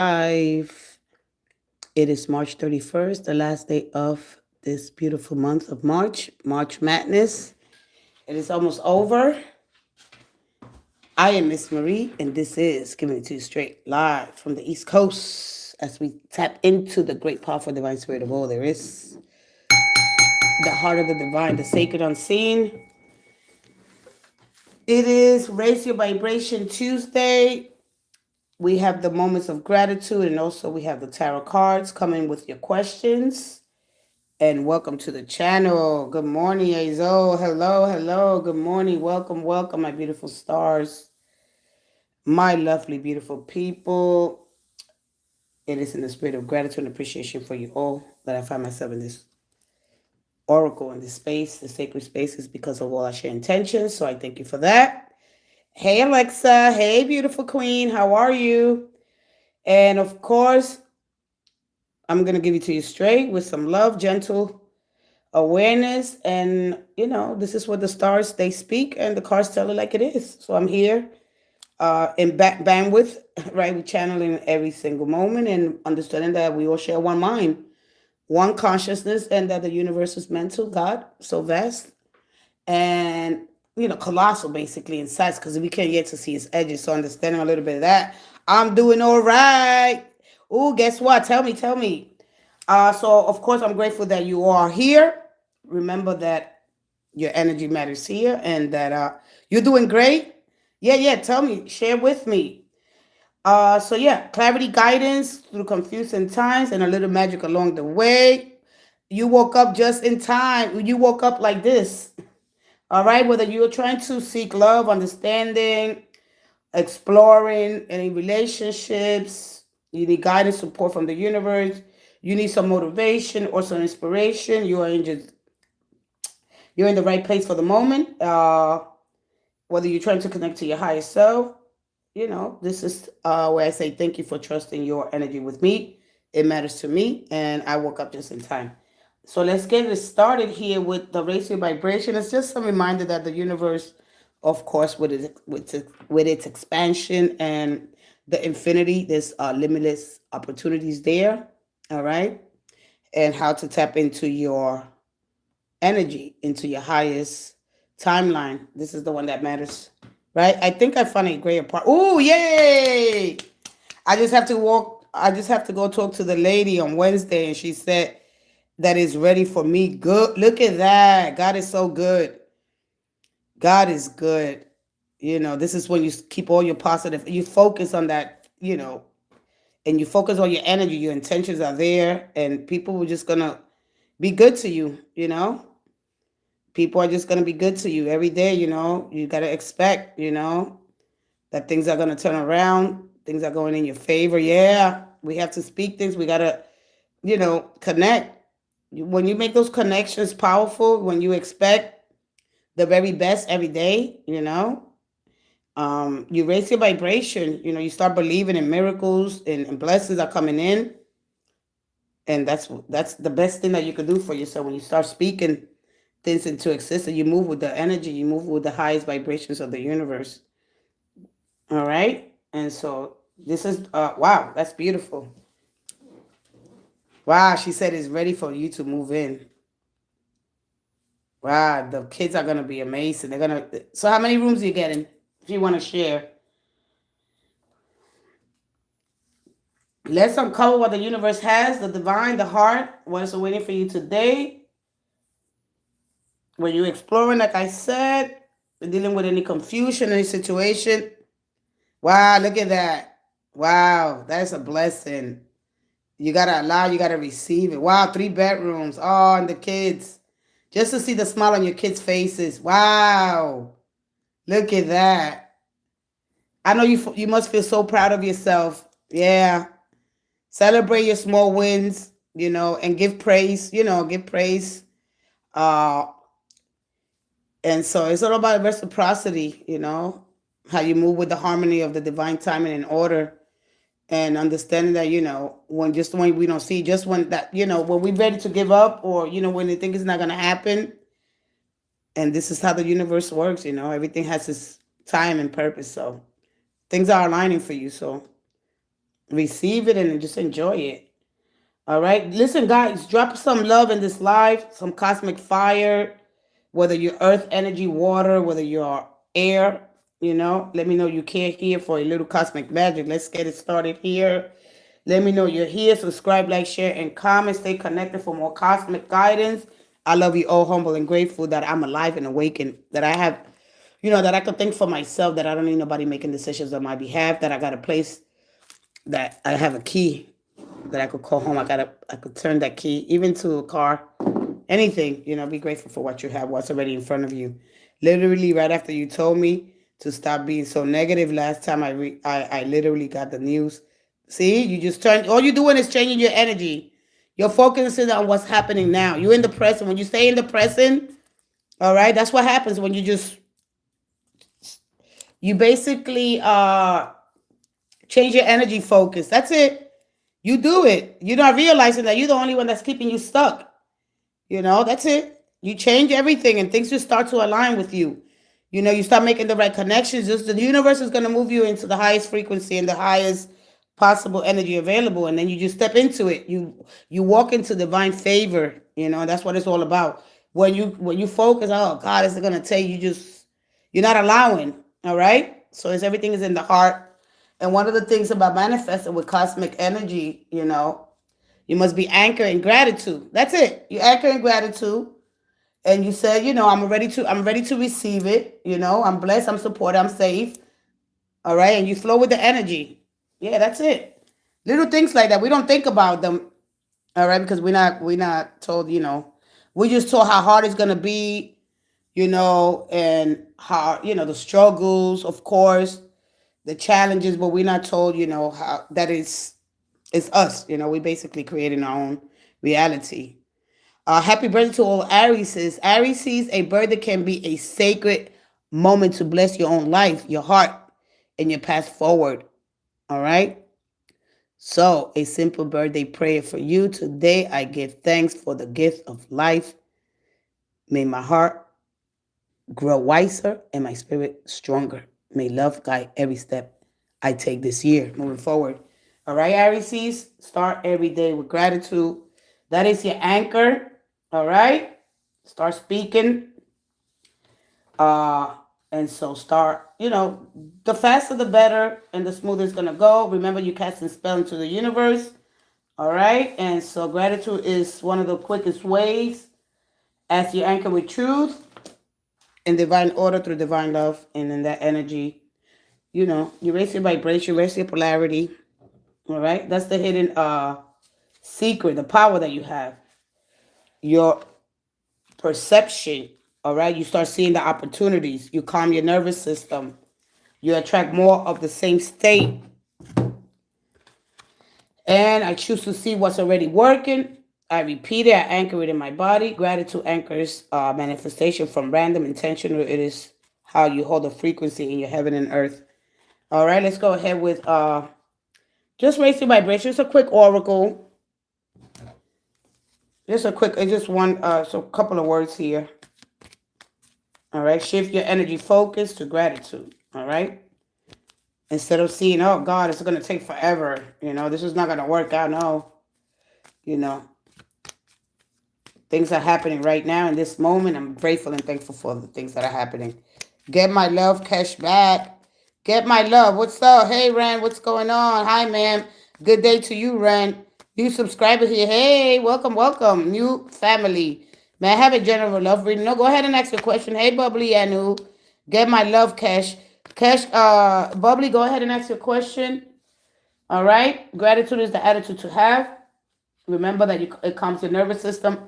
Live. It is March 31st, the last day of this beautiful month of March, March Madness. It is almost over. I am Miss Marie, and this is Giving It to You Straight live from the East Coast as we tap into the great, powerful, divine spirit of all there is, the heart of the divine, the sacred unseen. It is Raise Your Vibration Tuesday. We have the moments of gratitude, and also we have the tarot cards coming with your questions. And welcome to the channel. Good morning, Azo. Hello, hello. Good morning. Welcome, welcome, my beautiful stars. My lovely, beautiful people. It is in the spirit of gratitude and appreciation for you all that I find myself in this oracle, in this space, the sacred spaces, because of all I share intentions. So I thank you for that. Hey, Alexa. Hey, beautiful queen. How are you? And of course, I'm going to give it to you straight with some love, gentle awareness. And, this is what the stars, they speak and the cards tell it like it is. So I'm here in bandwidth, right? We're channeling every single moment and understanding that we all share one mind, one consciousness, and that the universe is mental, God, so vast. And, colossal basically in size because we can't yet to see its edges. So understanding a little bit of that. I'm doing all right. Ooh, guess what? Tell me, tell me. So, of course, I'm grateful that you are here. Remember that your energy matters here and that you're doing great. Yeah, tell me. Share with me. So, yeah, clarity, guidance through confusing times and a little magic along the way. You woke up just in time. You woke up like this. All right, whether you're trying to seek love, understanding, exploring any relationships, you need guidance, support from the universe, you need some motivation or some inspiration, you're in the right place for the moment. Whether you're trying to connect to your higher self, this is where I say thank you for trusting your energy with me. It matters to me, and I woke up just in time. So let's get it started here with the raise your vibration. It's just a reminder that the universe, of course, with its expansion and the infinity, there's limitless opportunities there. All right, and how to tap into your energy, into your highest timeline. This is the one that matters, right? I think I found a great part. Oh, yay! I just have to walk. I just have to go talk to the lady on Wednesday, and she said that is ready for me. Good. Look at that. God is so good. God is good. This is when you keep all your positive, you focus on that, and you focus on your energy, your intentions are there, and people are just going to be good to you. People are just going to be good to you every day, You got to expect, that things are going to turn around, things are going in your favor. Yeah, we have to speak things. We got to, connect. When you make those connections powerful, when you expect the very best every day, you raise your vibration, you start believing in miracles and blessings are coming in. And that's the best thing that you could do for yourself. When you start speaking things into existence, you move with the energy, you move with the highest vibrations of the universe. All right. And so this is, wow, that's beautiful. Wow, she said it's ready for you to move in. Wow, the kids are gonna be amazing. They're gonna. So, how many rooms are you getting? If you want to share, let's uncover what the universe has, the divine, the heart. What is waiting for you today? When you're exploring, like I said, dealing with any confusion, any situation. Wow, look at that. Wow, that's a blessing. You gotta allow, you gotta receive it. Wow, 3 bedrooms. Oh, and the kids. Just to see the smile on your kids' faces. Wow. Look at that. I know you must feel so proud of yourself. Yeah. Celebrate your small wins, and give praise, give praise. Uh, and so it's all about reciprocity, how you move with the harmony of the divine timing and order and understanding that, when we don't see, just when that, when we're ready to give up or, when they think it's not going to happen. And this is how the universe works, everything has its time and purpose. So things are aligning for you. So receive it and just enjoy it. All right. Listen, guys, drop some love in this live, some cosmic fire, whether you're earth energy, water, whether you're air, let me know you care here for a little cosmic magic. Let's get it started here. Let me know you're here. Subscribe, like, share, and comment. Stay connected for more cosmic guidance. I love you all, humble and grateful that I'm alive and awakened, that I have, that I can think for myself, that I don't need nobody making decisions on my behalf, that I got a place, that I have a key that I could call home. I could turn that key even to a car, anything. Be grateful for what you have, what's already in front of you. Literally, right after you told me to stop being so negative, last time I literally got the news. See, you just turn. All you're doing is changing your energy. You're focusing on what's happening now. You're in the present. When you stay in the present, all right, that's what happens when you basically change your energy focus. That's it. You do it. You're not realizing that you're the only one that's keeping you stuck. That's it. You change everything and things just start to align with you. You start making the right connections. Just the universe is going to move you into the highest frequency and the highest possible energy available. And then you just step into it. You walk into divine favor. That's what it's all about. When you focus, oh God, is it going to take you? You're not allowing. All right. So everything is in the heart. And one of the things about manifesting with cosmic energy, you must be anchored in gratitude. That's it. You anchor in gratitude. And you said, I'm ready to receive it. I'm blessed, I'm supported, I'm safe. All right. And you flow with the energy. Yeah, that's it. Little things like that. We don't think about them. All right. Because we're not told, we just told how hard it's going to be, and how, the struggles, of course, the challenges, but we're not told, how that it's us. We basically creating our own reality. Happy birthday to all Aries. Aries sees a birthday can be a sacred moment to bless your own life, your heart, and your path forward. All right. So a simple birthday prayer for you. Today, I give thanks for the gift of life. May my heart grow wiser and my spirit stronger. May love guide every step I take this year moving forward. All right, Aries, start every day with gratitude. That is your anchor. All right. Start speaking. And so start, the faster the better and the smoother it's going to go. Remember, you casting spell into the universe. All right. And so gratitude is one of the quickest ways as you anchor with truth in divine order through divine love. And in that energy, you raise your vibration, raise your polarity. All right. That's the hidden secret, the power that you have. Your perception. All right. You start seeing the opportunities. You calm your nervous system. You attract more of the same state. And I choose to see what's already working. I repeat it. I anchor it in my body. Gratitude anchors manifestation from random, intentional. It is how you hold the frequency in your heaven and earth. All right. Let's go ahead with just raise your vibration. Just a quick oracle. Just a couple of words here. All right. Shift your energy focus to gratitude. All right. Instead of seeing, oh God, it's going to take forever. This is not going to work out. No. Things are happening right now in this moment. I'm grateful and thankful for the things that are happening. Get my love, cash back. Get my love. What's up? Hey, Ren, what's going on? Hi, ma'am. Good day to you, Ren. New subscriber here. Hey, welcome, welcome. New family. May I have a general love reading? No, go ahead and ask your question. Hey, Bubbly Anu. Get my love, Cash. Cash, Bubbly, go ahead and ask your question. All right. Gratitude is the attitude to have. Remember that it calms your nervous system.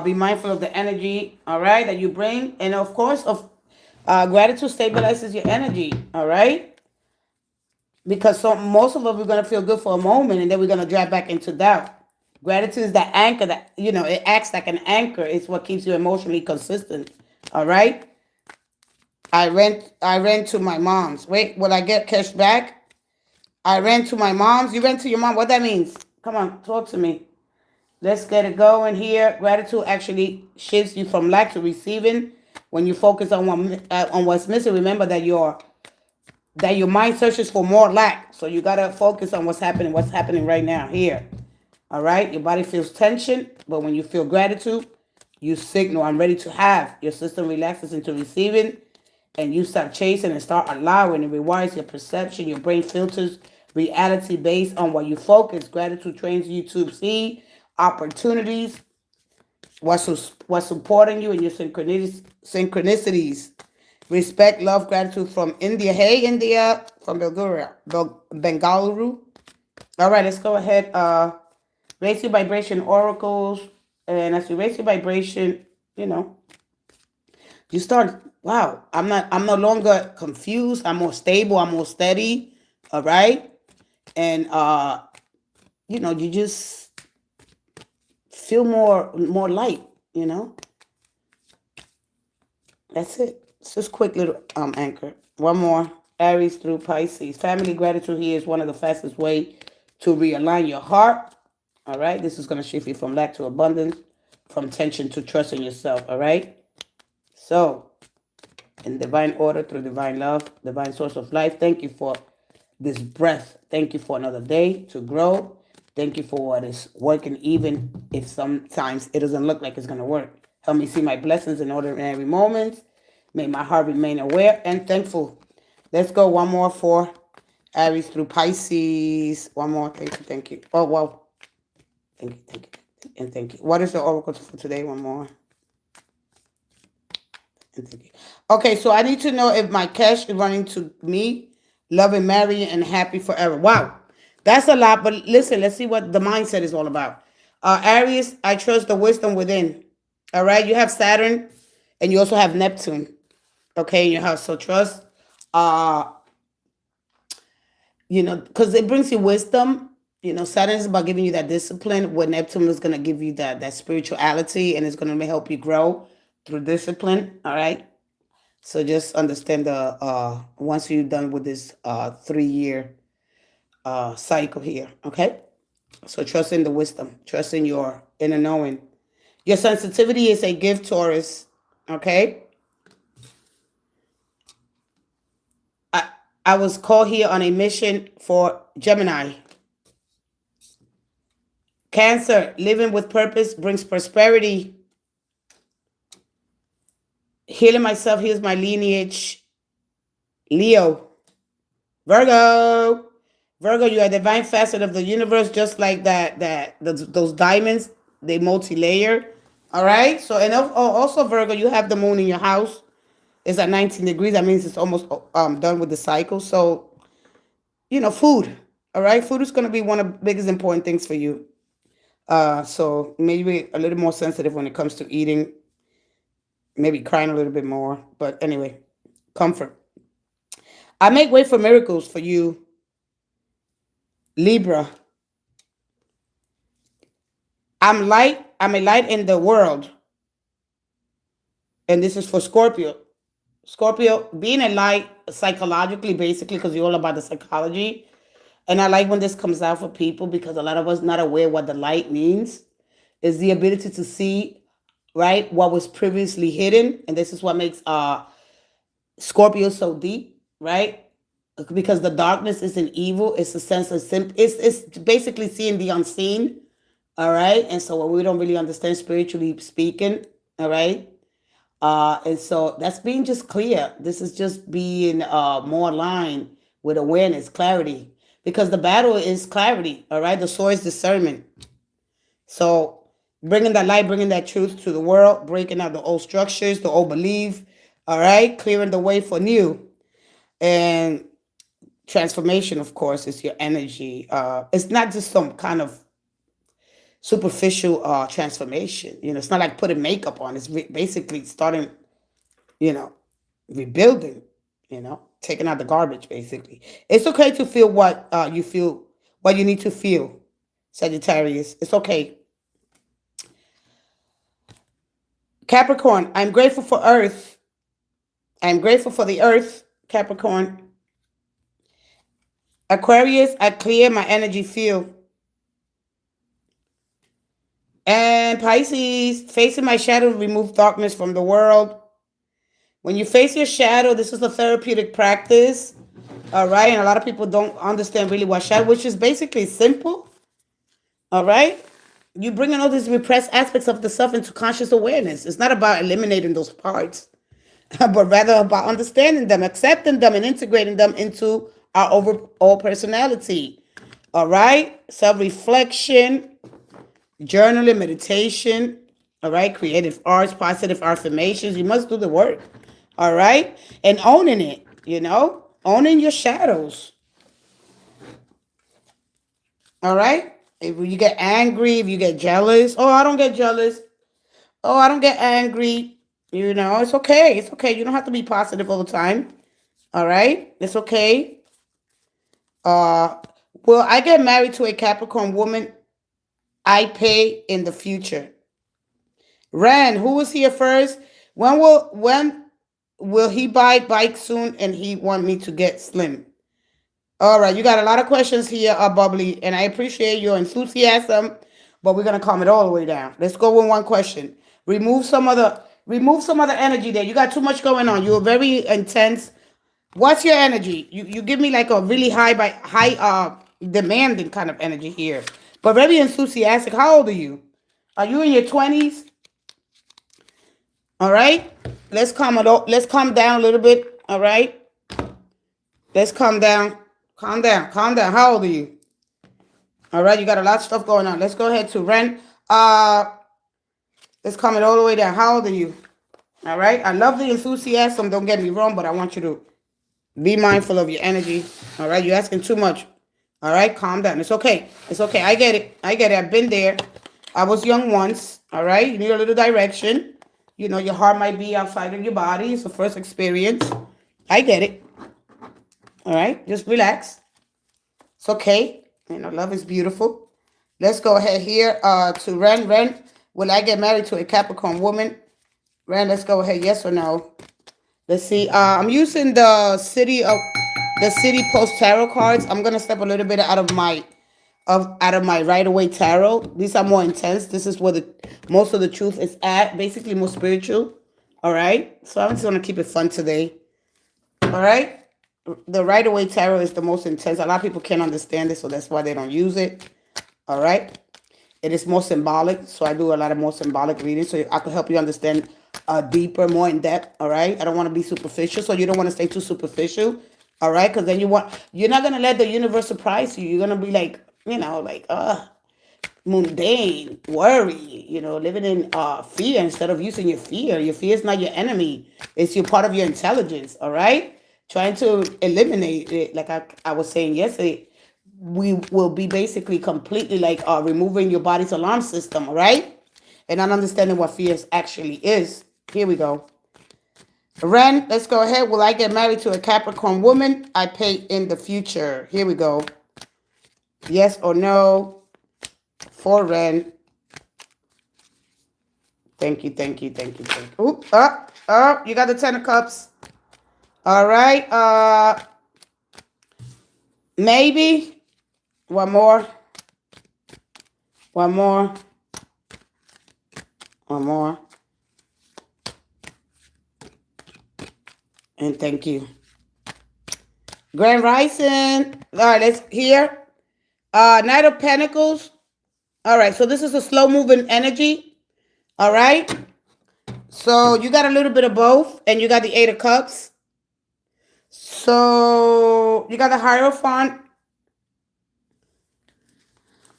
Be mindful of the energy, all right, that you bring. And, of course, gratitude stabilizes your energy, all right? Because most of us, we're going to feel good for a moment, and then we're going to drop back into doubt. Gratitude is the anchor that, it acts like an anchor. It's what keeps you emotionally consistent, all right? I ran to my mom's. Wait, will I get cash back? I ran to my mom's. You ran to your mom. What that means? Come on, talk to me. Let's get it going here. Gratitude actually shifts you from lack to receiving. When you focus on what's missing, remember that your that your mind searches for more lack. So you got to focus on what's happening right now here. All right? Your body feels tension, but when you feel gratitude, you signal, I'm ready to have. Your system relaxes into receiving, and you stop chasing and start allowing. It rewires your perception. Your brain filters reality based on what you focus. Gratitude trains you to see opportunities, what's supporting you, and your synchronicities. Respect, love, gratitude from India. Hey, India, from Bengaluru. All right, let's go ahead. Raise your vibration oracles. And as you raise your vibration, you know, you start, wow, I'm no longer confused. I'm more stable. I'm more steady. All right. And, you just feel more light, That's it. It's just quick little anchor. One more. Aries through Pisces. Family gratitude here is one of the fastest way to realign your heart. All right. This is going to shift you from lack to abundance, from tension to trust in yourself. All right. So, in divine order, through divine love, divine source of life, thank you for this breath. Thank you for another day to grow. Thank you for what is working, even if sometimes it doesn't look like it's going to work. Help me see my blessings in ordinary moments. May my heart remain aware and thankful. Let's go one more for Aries through Pisces. One more. Thank you. Oh, wow. Thank you. And thank you. What is the oracle for today? One more. And thank you. Okay, so I need to know if my cash is running to me, loving, marrying, and happy forever. Wow. That's a lot, but listen, let's see what the mindset is all about. Aries, I trust the wisdom within. All right, you have Saturn, and you also have Neptune. Okay, in your house. So trust, because it brings you wisdom. Saturn is about giving you that discipline, where Neptune is going to give you that spirituality, and it's going to help you grow through discipline. All right. So just understand the once you're done with this 3-year cycle here. Okay. So trust in the wisdom, trust in your inner knowing. Your sensitivity is a gift, Taurus. Okay. I was called here on a mission for Gemini. Cancer, living with purpose brings prosperity. Healing myself heals my lineage. Leo. Virgo, you are a divine facet of the universe, just like those diamonds. They multi-layer. All right. So and also Virgo, you have the moon in your house. It's at 19 degrees. That means it's almost done with the cycle. So food. All right, food is going to be one of the biggest important things for you. So maybe a little more sensitive when it comes to eating. Maybe crying a little bit more. But anyway, comfort. I make way for miracles for you, Libra. I'm light. I'm a light in the world. And this is for Scorpio. Scorpio, being a light psychologically, basically, because you're all about the psychology. And I like when this comes out for people, because a lot of us not aware what the light means. Is the ability to see, right, what was previously hidden. And this is what makes Scorpio so deep, right? Because the darkness isn't evil. It's a sense of it's basically seeing the unseen. All right. And so we don't really understand spiritually speaking. All right. And so that's being just clear. This is just being more aligned with awareness, clarity, because the battle is clarity. All right. The sword is discernment. So bringing that light, bringing that truth to the world, breaking out the old structures, the old belief. All right. Clearing the way for new. And transformation, of course, is your energy. It's not just some kind of superficial transformation. It's not like putting makeup on. It's basically starting, rebuilding, taking out the garbage, basically. It's okay to feel what you need to feel, Sagittarius. It's okay. Capricorn, I'm grateful for Earth. I'm grateful for the Earth, Capricorn. Aquarius, I clear my energy field. And Pisces, facing my shadow, remove darkness from the world. When you face your shadow, this is a therapeutic practice. All right. And a lot of people don't understand really what shadow, which is basically simple. All right. You bringing all these repressed aspects of the self into conscious awareness. It's not about eliminating those parts, but rather about understanding them, accepting them, and integrating them into our overall personality. All right. Self reflection, journaling, meditation. All right. Creative arts, positive affirmations. You must do the work. All right. And owning it, owning your shadows. All right. If you get angry, if you get jealous, oh, I don't get jealous. Oh, I don't get angry. It's okay. It's okay. You don't have to be positive all the time. All right. It's okay. Uh, well, I get married to a Capricorn woman. I pay in the future. Ren, who was here first? When will he buy bike soon? And he want me to get slim. All right, you got a lot of questions here, Bubbly, and I appreciate your enthusiasm, but we're gonna calm it all the way down. Let's go with one question. Remove some other energy there. You got too much going on. You're very intense. What's your energy? You give me like a really high demanding kind of energy here, but very enthusiastic. How old are you? Are you in your 20s? All right. Let's calm down a little bit. All right. Let's calm down. Calm down. Calm down. How old are you? All right. You got a lot of stuff going on. Let's go ahead to Ren. Let's calm it all the way down. How old are you? All right. I love the enthusiasm. Don't get me wrong, but I want you to be mindful of your energy. All right. You're asking too much. All right. Calm down. It's okay. It's okay. I get it. I've been there. I was young once. All right. You need a little direction. Your heart might be outside of your body. It's the first experience. I get it. All right. Just relax. It's okay. Love is beautiful. Let's go ahead here to Ren. Ren, will I get married to a Capricorn woman? Ren, let's go ahead. Yes or no? Let's see. I'm using the City Post Tarot cards. I'm gonna step a little bit out of my right away tarot. These are more intense. This is where most of the truth is at. Basically, more spiritual. All right. So I'm just gonna keep it fun today. All right. The right away tarot is the most intense. A lot of people can't understand it, so that's why they don't use it. All right. It is more symbolic, so I do a lot of more symbolic readings, so I can help you understand deeper, more in depth. All right. I don't want to be superficial, so you don't want to stay too superficial. All right, because then you're not gonna let the universe surprise you. You're gonna be like, mundane, worry, living in fear instead of using your fear. Your fear is not your enemy. It's your part of your intelligence, all right? Trying to eliminate it, like I was saying yesterday, we will be basically completely like removing your body's alarm system, all right? And not understanding what fear actually is. Here we go. Ren, let's go ahead. Will I get married to a Capricorn woman? I pay in the future. Here we go. Yes or no for Ren. Thank you. Oop, you got the 10 of Cups. All right. Maybe. One more. And thank you. Grand Rising. All right, let's hear. Knight of Pentacles. All right, so this is a slow moving energy. All right. So you got a little bit of both, and you got the 8 of Cups. So you got the Hierophant.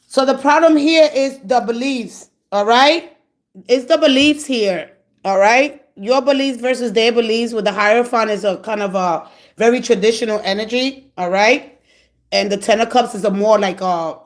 So the problem here is the beliefs. All right. It's the beliefs here. All right. Your beliefs versus their beliefs with the Hierophant is a kind of a very traditional energy. All right. And the 10 of Cups is a more like a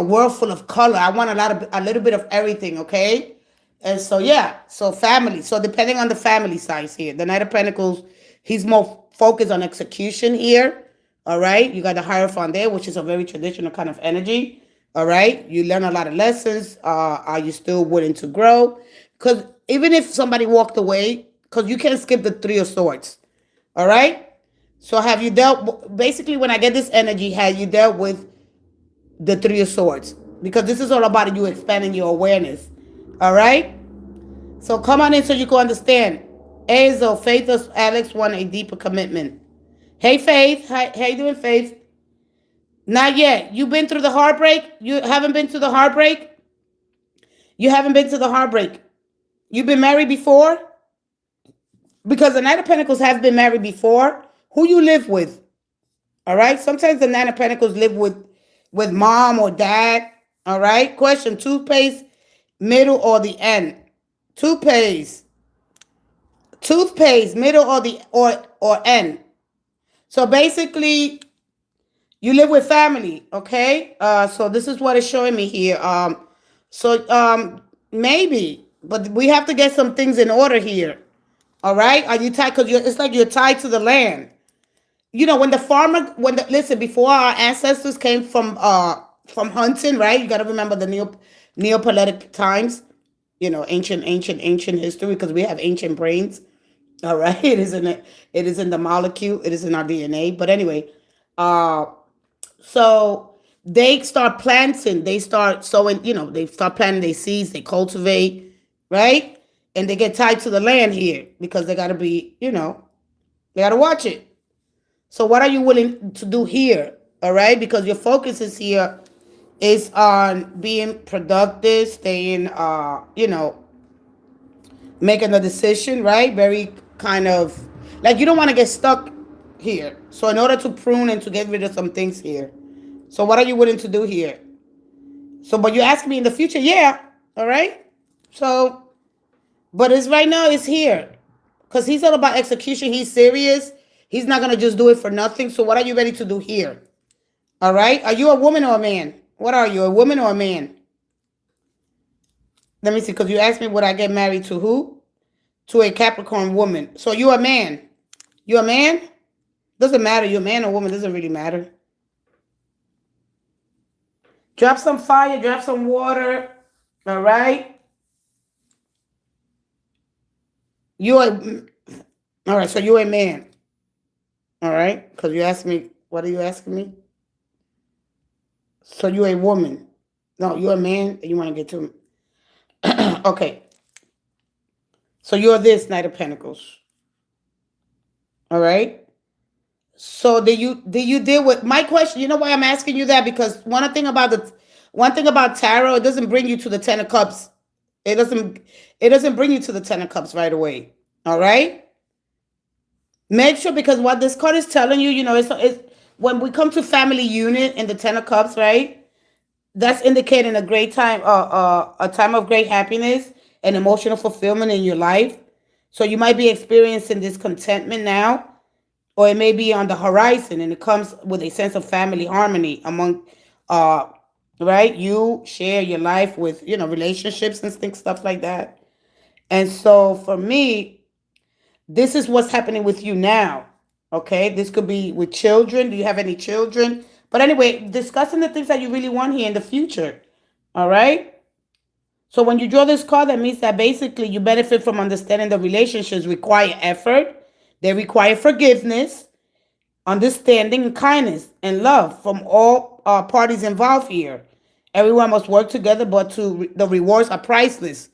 world full of color. I want a little bit of everything. Okay. And so, yeah. So family. So depending on the family size here, the Knight of Pentacles, he's more focused on execution here. All right. You got the Hierophant there, which is a very traditional kind of energy. All right. You learn a lot of lessons. Are you still willing to grow? Because even if somebody walked away, because you can't skip the 3 of Swords. All right. So have you basically when I get this energy, have you dealt with the 3 of Swords? Because this is all about you expanding your awareness. All right. So come on in so you can understand. Azo, Faithos, Alex want a deeper commitment. Hey, Faith. How you doing, Faith? Not yet. You been through the heartbreak? You haven't been to the heartbreak? You haven't been to the heartbreak. You've been married before? Because the Knight of Pentacles has been married before. Who you live with? All right. Sometimes the Nine of Pentacles live with mom or dad. All right. Question: toothpaste, middle or the end? Toothpaste, toothpaste, middle or the or end. So basically, you live with family. Okay. So this is what it's showing me here. Maybe, but we have to get some things in order here. All right. Are you tied? Because it's like you're tied to the land. You know, when the farmer, listen, before our ancestors came from hunting, right? You got to remember the Neolithic times. You know, ancient history, because we have ancient brains. All right, it is in it. It is in the molecule. It is in our DNA. But anyway, uh, so they start planting. They start sowing. You know, they start planting their seeds. They cultivate, right? And they get tied to the land here because they got to be. You know, they got to watch it. So what are you willing to do here? All right, because your focus is here is on being productive, staying, making a decision, right? Very kind of like you don't want to get stuck here. So in order to prune and to get rid of some things here. So what are you willing to do here? So, but you ask me in the future, yeah, all right. So, but it's right now, it's here, because he's all about execution. He's serious. He's not gonna just do it for nothing. So, what are you ready to do here? All right. Are you a woman or a man? What are you, a woman or a man? Let me see, because you asked me would I get married to who? To a Capricorn woman. So you a man. You a man? Doesn't matter. You're a man or woman. Doesn't really matter. Drop some fire. Drop some water. All right. All right. So you're a man. All right. Because you asked me. What are you asking me? So you're a woman. No, you're a man. And you want to get to. Okay. So you're this Knight of Pentacles. All right. So did you deal with my question? You know why I'm asking you that? Because one thing about tarot, it doesn't bring you to the Ten of Cups. It doesn't bring you to the Ten of Cups right away. All right. Make sure, because what this card is telling you, you know, it's when we come to family unit in the Ten of Cups, right? That's indicating a great time, a time of great happiness and emotional fulfillment in your life. So you might be experiencing this contentment now, or it may be on the horizon, and it comes with a sense of family harmony among, uh, right? You share your life with, you know, relationships and things, stuff like that. And so for me, this is what's happening with you now. Okay, this could be with children. Do you have any children? But anyway, discussing the things that you really want here in the future. All right. So when you draw this card, that means that basically you benefit from understanding the relationships require effort. They require forgiveness, understanding, and kindness and love from all parties involved here. Everyone must work together, but the rewards are priceless.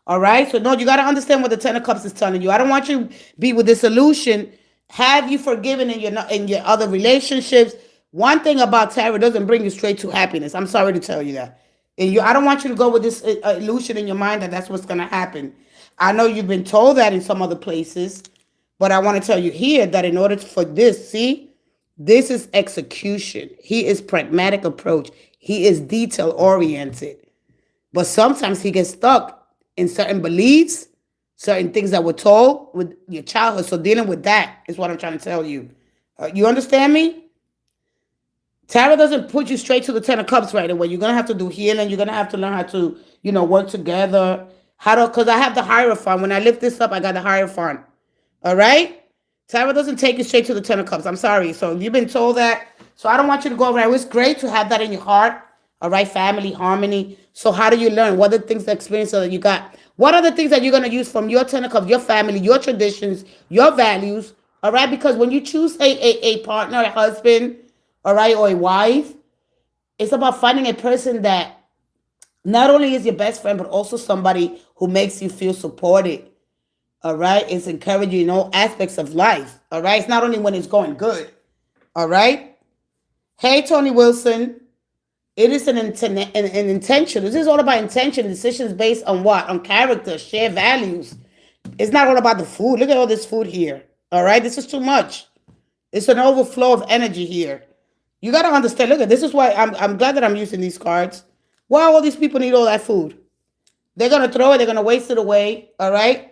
All right. So no, you got to understand what the Ten of Cups is telling you. I don't want you to be with disillusion. Have you forgiven in your other relationships? One thing about tarot, doesn't bring you straight to happiness. I'm sorry to tell you that. I don't want you to go with this illusion in your mind that that's what's going to happen. I know you've been told that in some other places, but I want to tell you here that in order for this, see, this is execution. He is pragmatic approach. He is detail oriented. But sometimes he gets stuck in certain beliefs, certain things that were told with your childhood. So dealing with that is what I'm trying to tell you. You understand me? Tarot doesn't put you straight to the Ten of Cups right away. You're going to have to do healing. You're going to have to learn how to, work together. Because I have the Hierophant. When I lift this up, I got the Hierophant. All right? Tarot doesn't take you straight to the Ten of Cups. I'm sorry. So you've been told that. So I don't want you to go around. It's great to have that in your heart. All right? Family, harmony. So how do you learn? What are the things, the experience that you got? What are the things that you're going to use from your Ten of Cups, your family, your traditions, your values? All right? Because when you choose a partner, a husband, all right, or a wife, it's about finding a person that not only is your best friend, but also somebody who makes you feel supported. All right, it's encouraging in all aspects of life. All right, it's not only when it's going good. All right. Hey, Tony Wilson. It is an intention. This is all about intention. Decisions based on what? On character, shared values. It's not all about the food. Look at all this food here. All right. This is too much. It's an overflow of energy here. You got to understand. Look at this is why I'm glad that I'm using these cards. Why all these people need all that food? They're going to throw it. They're going to waste it away. All right.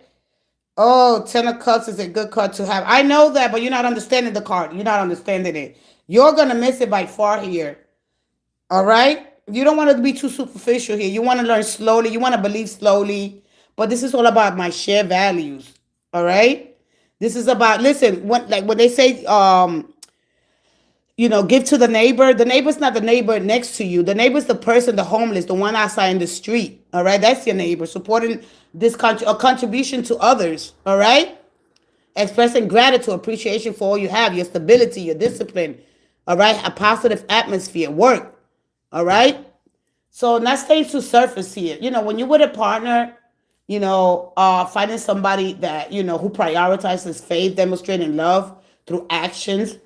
Oh, Ten of Cups is a good card to have. I know that, but you're not understanding the card. You're not understanding it. You're going to miss it by far here. All right? You don't want to be too superficial here. You want to learn slowly. You want to believe slowly. But this is all about my shared values. All right? This is about, listen, when they say, give to the neighbor. The neighbor's not the neighbor next to you. The neighbor's the person, the homeless, the one outside in the street. All right? That's your neighbor. Supporting this a contribution to others. All right? Expressing gratitude, appreciation for all you have, your stability, your discipline. All right? A positive atmosphere, work. All right? So not staying too surface here. When you're with a partner, finding somebody that, who prioritizes faith, demonstrating love through actions,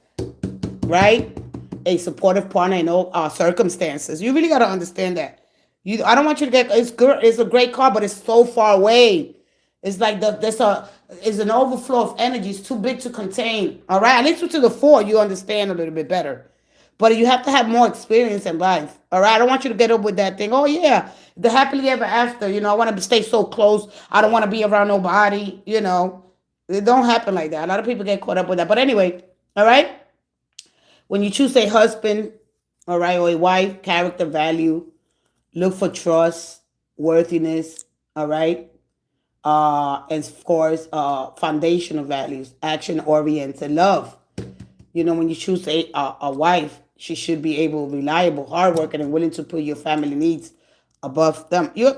right? A supportive partner in all circumstances. You really got to understand that. I don't want you to get, it's a great card, but it's so far away. It's like it's an overflow of energy. It's too big to contain. All right? At least to the 4, you understand a little bit better. But you have to have more experience in life. All right? I don't want you to get up with that thing. Oh, yeah, the happily ever after. I want to stay so close. I don't want to be around nobody. It don't happen like that. A lot of people get caught up with that. But anyway, all right? When you choose a husband, all right, or a wife, character, value, look for trust, worthiness, all right? And of course, foundational values, action-oriented love. When you choose a wife, she should be able, reliable, hardworking, and willing to put your family needs above them. You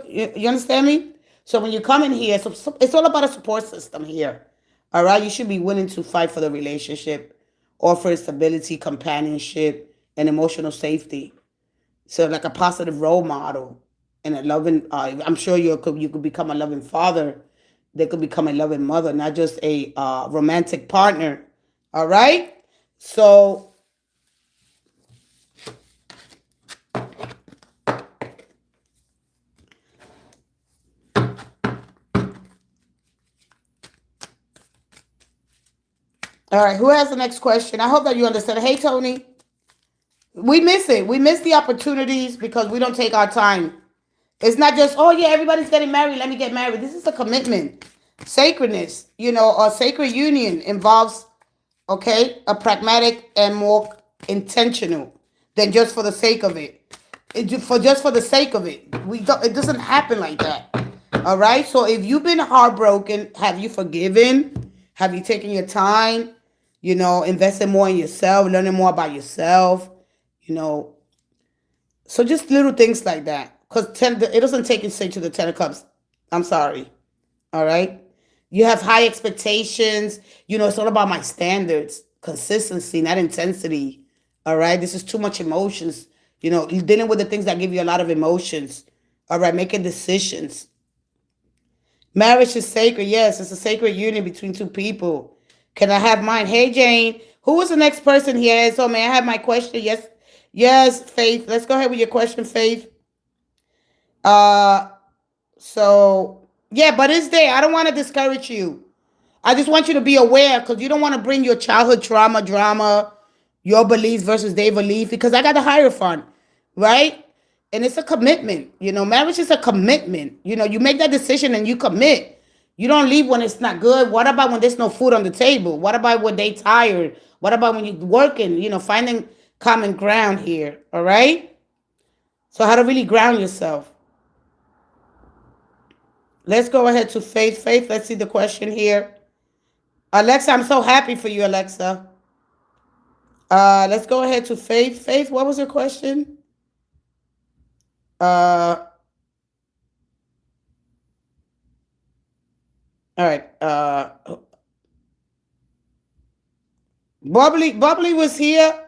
understand me? So when you come in here, so it's all about a support system here. All right? You should be willing to fight for the relationship, offer stability, companionship, and emotional safety. So like a positive role model and a loving, I'm sure you could become a loving father. They could become a loving mother, not just a romantic partner. All right? So all right, who has the next question? I hope that you understand. Hey, Tony, we miss it. We miss the opportunities because we don't take our time. It's not just, oh, yeah, everybody's getting married. Let me get married. This is a commitment. Sacredness, a sacred union involves, okay, a pragmatic and more intentional than just for the sake of it. Just for the sake of it. It doesn't happen like that. All right? So if you've been heartbroken, have you forgiven? Have you taken your time? Investing more in yourself, learning more about yourself, So just little things like that. Because it doesn't take you straight to the 10 of Cups. I'm sorry. All right? You have high expectations. It's all about my standards. Consistency, not intensity. All right? This is too much emotions. You're dealing with the things that give you a lot of emotions. All right? Making decisions. Marriage is sacred. Yes, it's a sacred union between two people. Can I have mine? Hey, Jane. Who was the next person here? So may I have my question? Yes. Yes, Faith. Let's go ahead with your question, Faith. So, yeah, but it's there. I don't want to discourage you. I just want you to be aware because you don't want to bring your childhood drama, your beliefs versus their belief because I got the Hierophant, right? And it's a commitment. Marriage is a commitment. You make that decision and you commit. You don't leave when it's not good. What about when there's no food on the table? What about when they tired? What about when you're working? Finding common ground here, all right? So how to really ground yourself. Let's go ahead to Faith. Faith, let's see the question here. Alexa, I'm so happy for you, Alexa. Let's go ahead to Faith. Faith, what was your question? All right. Bubbly was here.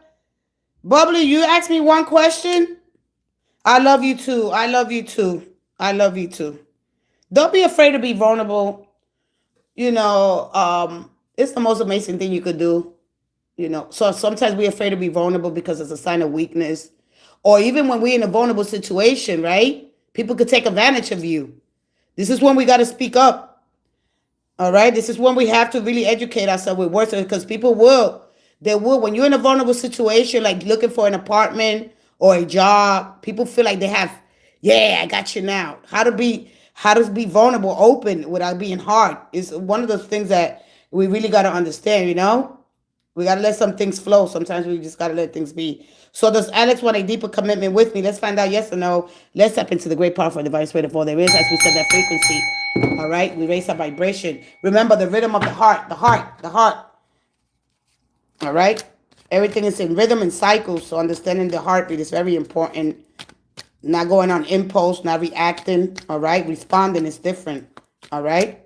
Bubbly, you asked me one question. I love you too. I love you too. I love you too. Don't be afraid to be vulnerable. It's the most amazing thing you could do. You know, so sometimes we're afraid to be vulnerable because it's a sign of weakness. Or even when we're in a vulnerable situation, right? People could take advantage of you. This is when we got to speak up. All right. This is when we have to really educate ourselves with words because people will. They will. When you're in a vulnerable situation, like looking for an apartment or a job, people feel like they have, yeah, I got you now. How to be vulnerable, open without being hard is one of those things that we really got to understand, you know? We got to let some things flow. Sometimes we just got to let things be. So does Alex want a deeper commitment with me? Let's find out yes or no. Let's step into the great, powerful, divine spirit of all there is. As we said, that frequency. All right. We raise our vibration. Remember the rhythm of the heart, the heart, the heart. All right. Everything is in rhythm and cycles. So understanding the heartbeat is very important. Not going on impulse, not reacting. All right. Responding is different. All right.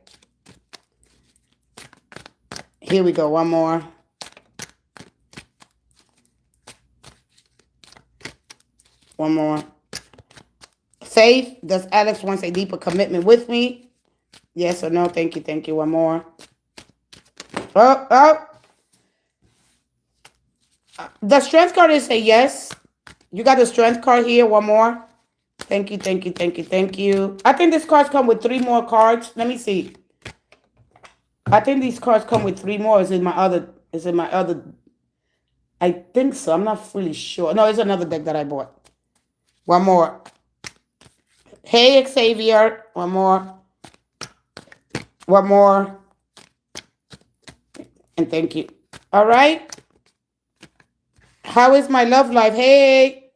Here we go. One more. One more. Faith, does Alex want a deeper commitment with me? Yes or no? Thank you. Thank you. One more. Oh. The strength card is a yes. You got the strength card here. One more. Thank you. Thank you. Thank you. Thank you. I think this cards come with 3 more cards. Let me see. I think these cards come with 3 more. Is in my other. I think so. I'm not fully sure. No, it's another deck that I bought. One more. Hey, Xavier. One more. One more. And thank you. All right. How is my love life? Hey.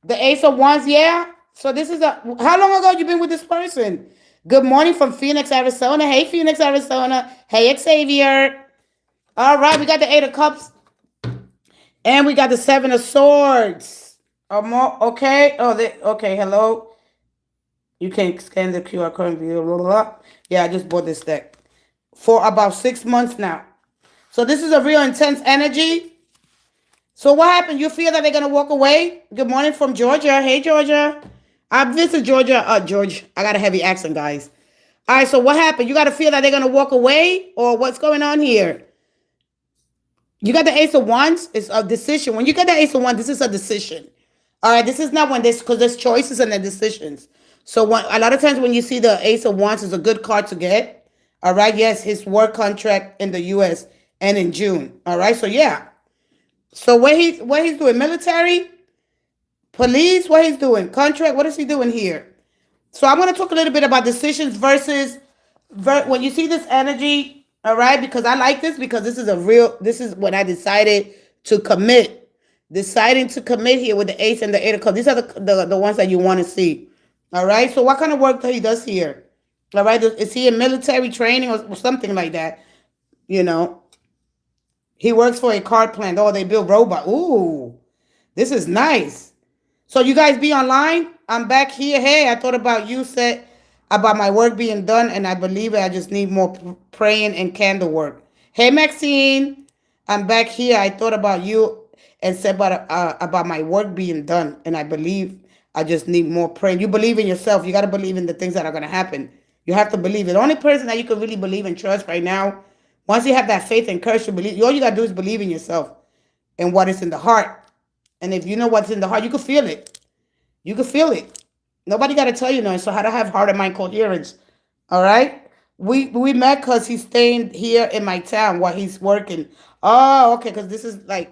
The Ace of Wands, yeah. So this is how long ago you been with this person? Good morning from Phoenix, Arizona. Hey, Phoenix, Arizona. Hey, Xavier. All right, we got the 8 of Cups. And we got the 7 of Swords. Okay. Okay, hello. You can scan the QR code. Blah, blah, blah. Yeah, I just bought this deck for about 6 months now. So this is a real intense energy. So what happened? You feel that they're going to walk away? Good morning from Georgia. Hey, Georgia. I visit Georgia. George, I got a heavy accent, guys. All right, so what happened? You got to feel that they're going to walk away? Or what's going on here? You got the Ace of Wands. It's a decision. When you get the Ace of Wands, this is a decision. All right, this is not when this, because there's choices and the decisions. So a lot of times when you see the Ace of Wands is a good card to get. All right, yes, his work contract in the U.S. and in June. All right, so yeah. So what he's doing? Military, police. What he's doing? Contract. What is he doing here? So I want to talk a little bit about decisions versus when you see this energy. All right, because I like this because this is when I decided to commit. Deciding to commit here with the Ace and the 8 of Cups. These are the ones that you want to see. All right. So what kind of work that he does here? All right. Is he in military training or something like that? You know. He works for a car plant. Oh, they build robots. Ooh, this is nice. So you guys be online? I'm back here. Hey, I thought about you, said about my work being done, and I believe it. I just need more praying and candle work. Hey, Maxine. I'm back here. I thought about you and said about my work being done, and I believe I just need more praying. You believe in yourself. You got to believe in the things that are going to happen. You have to believe it. The only person that you can really believe and trust right now, once you have that faith and courage to believe, all you got to do is believe in yourself and what is in the heart. And if you know what's in the heart, you can feel it. You can feel it. Nobody got to tell you nothing. So how to have heart and mind coherence. All right? We met because he's staying here in my town while he's working. Oh, okay, because this is like,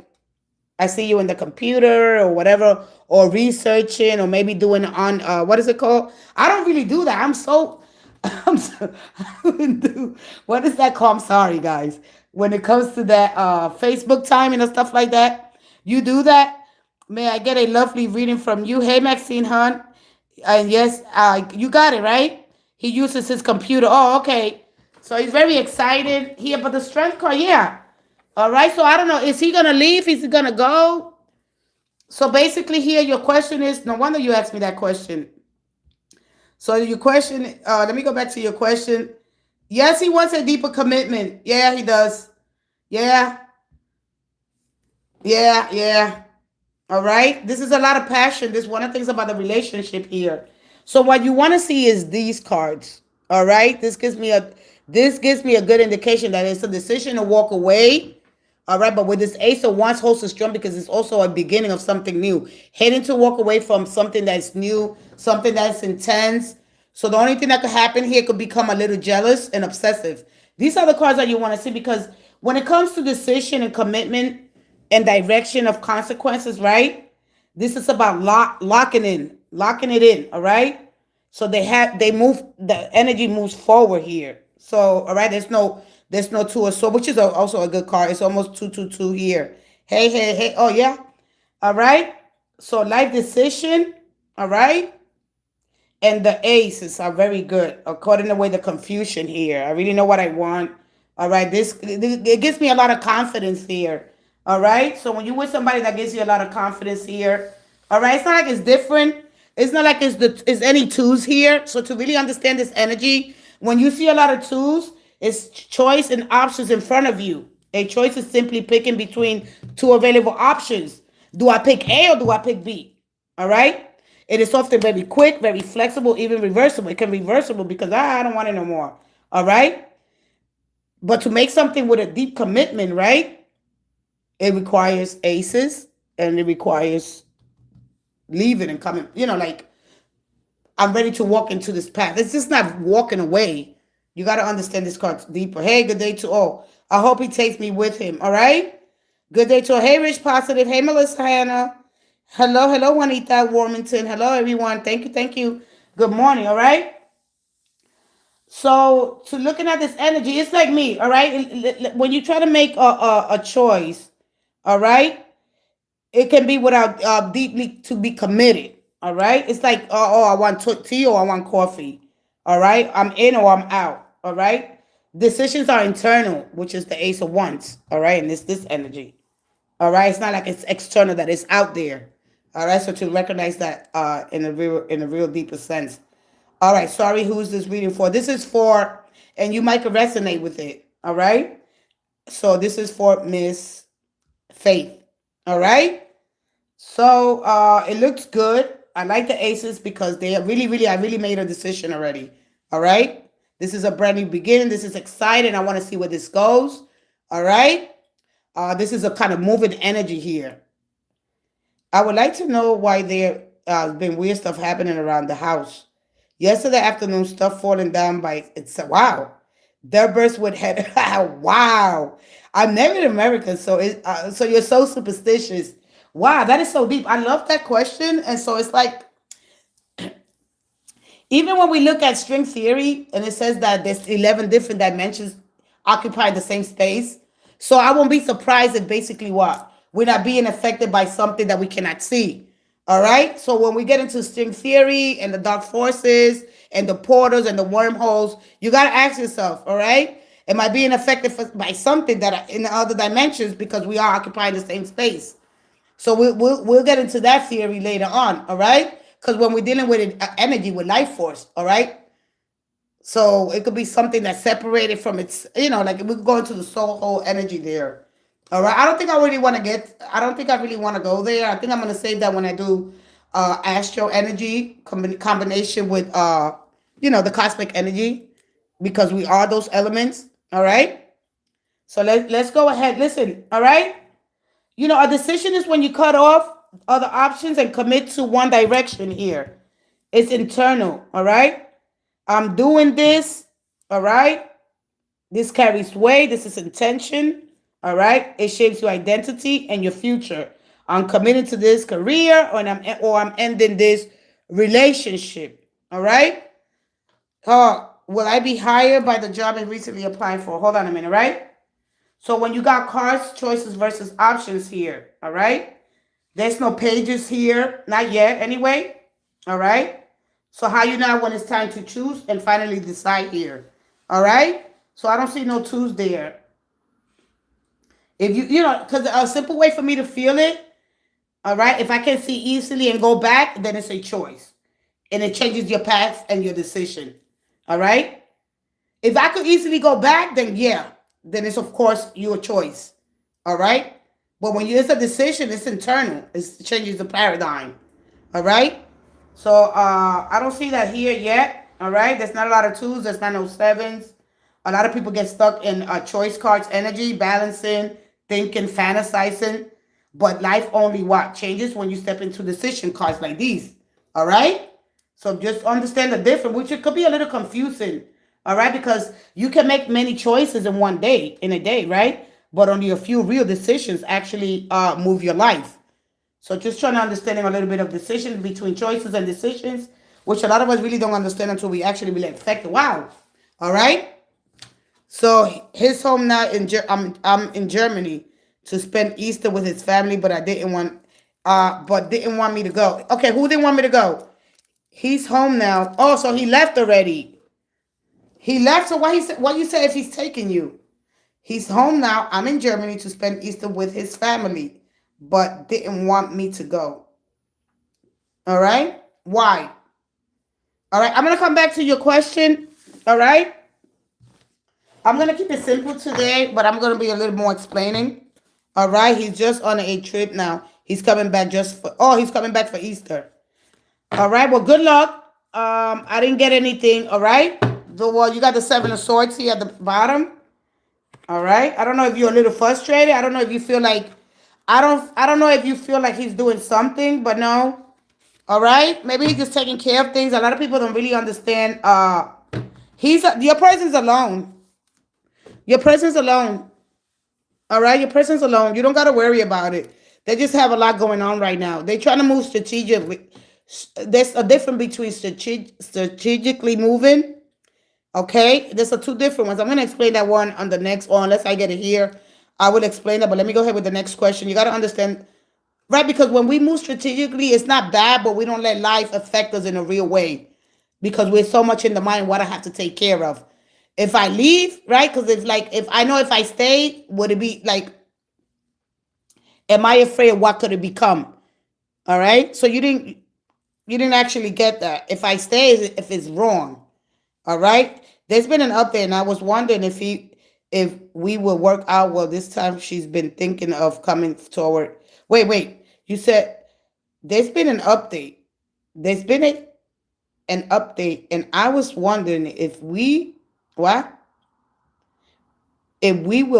I see you in the computer or whatever, or researching, or maybe doing on, what is it called? I don't really do that. I'm so what is that called? I'm sorry, guys. When it comes to that Facebook timing and stuff like that, you do that? May I get a lovely reading from you? Hey, Maxine Hunt. And yes, you got it, right? He uses his computer. Oh, okay. So he's very excited here. But the strength card, yeah. All right. So I don't know. Is he going to leave? Is he going to go? So basically here, your question is, no wonder you asked me that question. So your question, let me go back to your question. Yes, he wants a deeper commitment. Yeah, he does. Yeah. All right. This is a lot of passion. This is one of the things about the relationship here. So what you want to see is these cards. All right. This gives me a good indication that it's a decision to walk away. All right, but with this Ace of Wands holds a strong because it's also a beginning of something new. Heading to walk away from something that's new, something that's intense. So the only thing that could happen here could become a little jealous and obsessive. These are the cards that you want to see because when it comes to decision and commitment and direction of consequences, right? This is about locking it in, all right? So they move, the energy moves forward here. So, all right, there's no two of swords, which is also a good card. It's almost 222 here. Hey. Oh yeah. All right. So life decision. All right. And the aces are very good according to the way the confusion here. I really know what I want. All right. This it gives me a lot of confidence here. All right. So when you with somebody that gives you a lot of confidence here, all right, it's not like it's different. It's not like it's any twos here. So to really understand this energy, when you see a lot of twos, it's choice and options in front of you. A choice is simply picking between two available options. Do I pick A or do I pick B? All right. It is often very quick, very flexible, even reversible. It can be reversible because I don't want it no more. All right. But to make something with a deep commitment, right? It requires aces and it requires leaving and coming, like I'm ready to walk into this path. It's just not walking away. You got to understand this card deeper. Hey, good day to all. I hope he takes me with him. All right. Good day to all. Hey, Rich Positive. Hey, Melissa Hannah. Hello, Juanita Warmington. Hello, everyone. Thank you. Good morning. All right. So to looking at this energy, it's like me. All right. When you try to make a choice, all right, it can be without deeply to be committed. All right. It's like, I want tea or I want coffee. All right. I'm in or I'm out. All right. Decisions are internal, which is the Ace of Wands. All right. And this energy. All right. It's not like it's external, that it's out there. All right. So to recognize that in a real deeper sense. All right. Sorry, who's this reading for? This is for, and you might resonate with it. All right. So this is for Miss Faith. All right. So it looks good. I like the aces because I really made a decision already. All right. This is a brand new beginning. This is exciting. I want to see where this goes. All right. This is a kind of moving energy here. I would like to know why there has been weird stuff happening around the house. Yesterday afternoon, stuff falling down by it's wow. Their burst with head. Wow. I'm Native American, so so you're so superstitious. Wow, that is so deep. I love that question. And so it's like, even when we look at string theory and it says that there's 11 different dimensions occupy the same space. So I won't be surprised if basically what? We're not being affected by something that we cannot see. All right. So when we get into string theory and the dark forces and the portals and the wormholes, you got to ask yourself, all right, am I being affected by something that in the other dimensions because we are occupying the same space? So we'll get into that theory later on. All right. Because when we're dealing with energy, with life force, all right. So it could be something that's separated from its, like we could go into the soul whole energy there. All right. I don't think I really want to go there. I think I'm going to save that when I do astro energy combination with, the cosmic energy, because we are those elements. All right. So let's go ahead. Listen. All right. A decision is when you cut off other options and commit to one direction here. It's internal. All right. I'm doing this. All right. This carries weight. This is intention. All right. It shapes your identity and your future. I'm committed to this career, or I'm ending this relationship. All right. Will I be hired by the job I recently applied for? Hold on a minute, right? So when you got cards, choices versus options here, all right? There's no pages here, not yet anyway, all right? So how you know when it's time to choose and finally decide here, all right? So I don't see no twos there. If because a simple way for me to feel it, all right, if I can see easily and go back, then it's a choice. And it changes your path and your decision, all right? If I could easily go back, then yeah. Then it's, of course, your choice. All right? But when it's a decision, it's internal. It changes the paradigm. All right? So I don't see that here yet. All right? There's not a lot of twos. There's not no sevens. A lot of people get stuck in choice cards energy, balancing, thinking, fantasizing. But life only what? Changes when you step into decision cards like these. All right? So just understand the difference, which it could be a little confusing. All right? Because you can make many choices in one day, in a day, right? But only a few real decisions actually move your life. So just trying to understanding a little bit of decisions between choices and decisions, which a lot of us really don't understand until we actually be like, affected. Wow. All right? So his home now I'm in Germany to spend Easter with his family, but I didn't want didn't want me to go. Okay, who didn't want me to go? He's home now. Oh, so he left already. He left. So what you say if he's taking you? He's home now. I'm in Germany to spend Easter with his family, but didn't want me to go. All right? Why? All right, I'm gonna come back to your question. All right? I'm going to keep it simple today, but I'm going to be a little more explaining. All right. He's just on a trip now. He's coming back he's coming back for Easter. All right. Well, good luck. I didn't get anything. All right. Well, you got the 7 of Swords here at the bottom. All right. I don't know if you're a little frustrated. I don't know if you feel like, I don't know if you feel like he's doing something, but no. All right. Maybe he's just taking care of things. A lot of people don't really understand. Your person's alone. Your person's alone. All right? Your person's alone. You don't got to worry about it. They just have a lot going on right now. They're trying to move strategically. There's a difference between strategically moving. Okay? There's two different ones. I'm going to explain that one on the next one. Unless I get it here, I will explain that. But let me go ahead with the next question. You got to understand, right? Because when we move strategically, it's not bad, but we don't let life affect us in a real way. Because we're so much in the mind what I have to take care of. If I leave, right? Because if I know if I stay, would it be like, am I afraid of what could it become? All right. So you didn't actually get that. If I stay, if it's wrong. All right. There's been an update, and I was wondering if we will work out. Well, this time she's been thinking of coming toward. Wait. You said there's been an update. There's been an update, and I was wondering if we will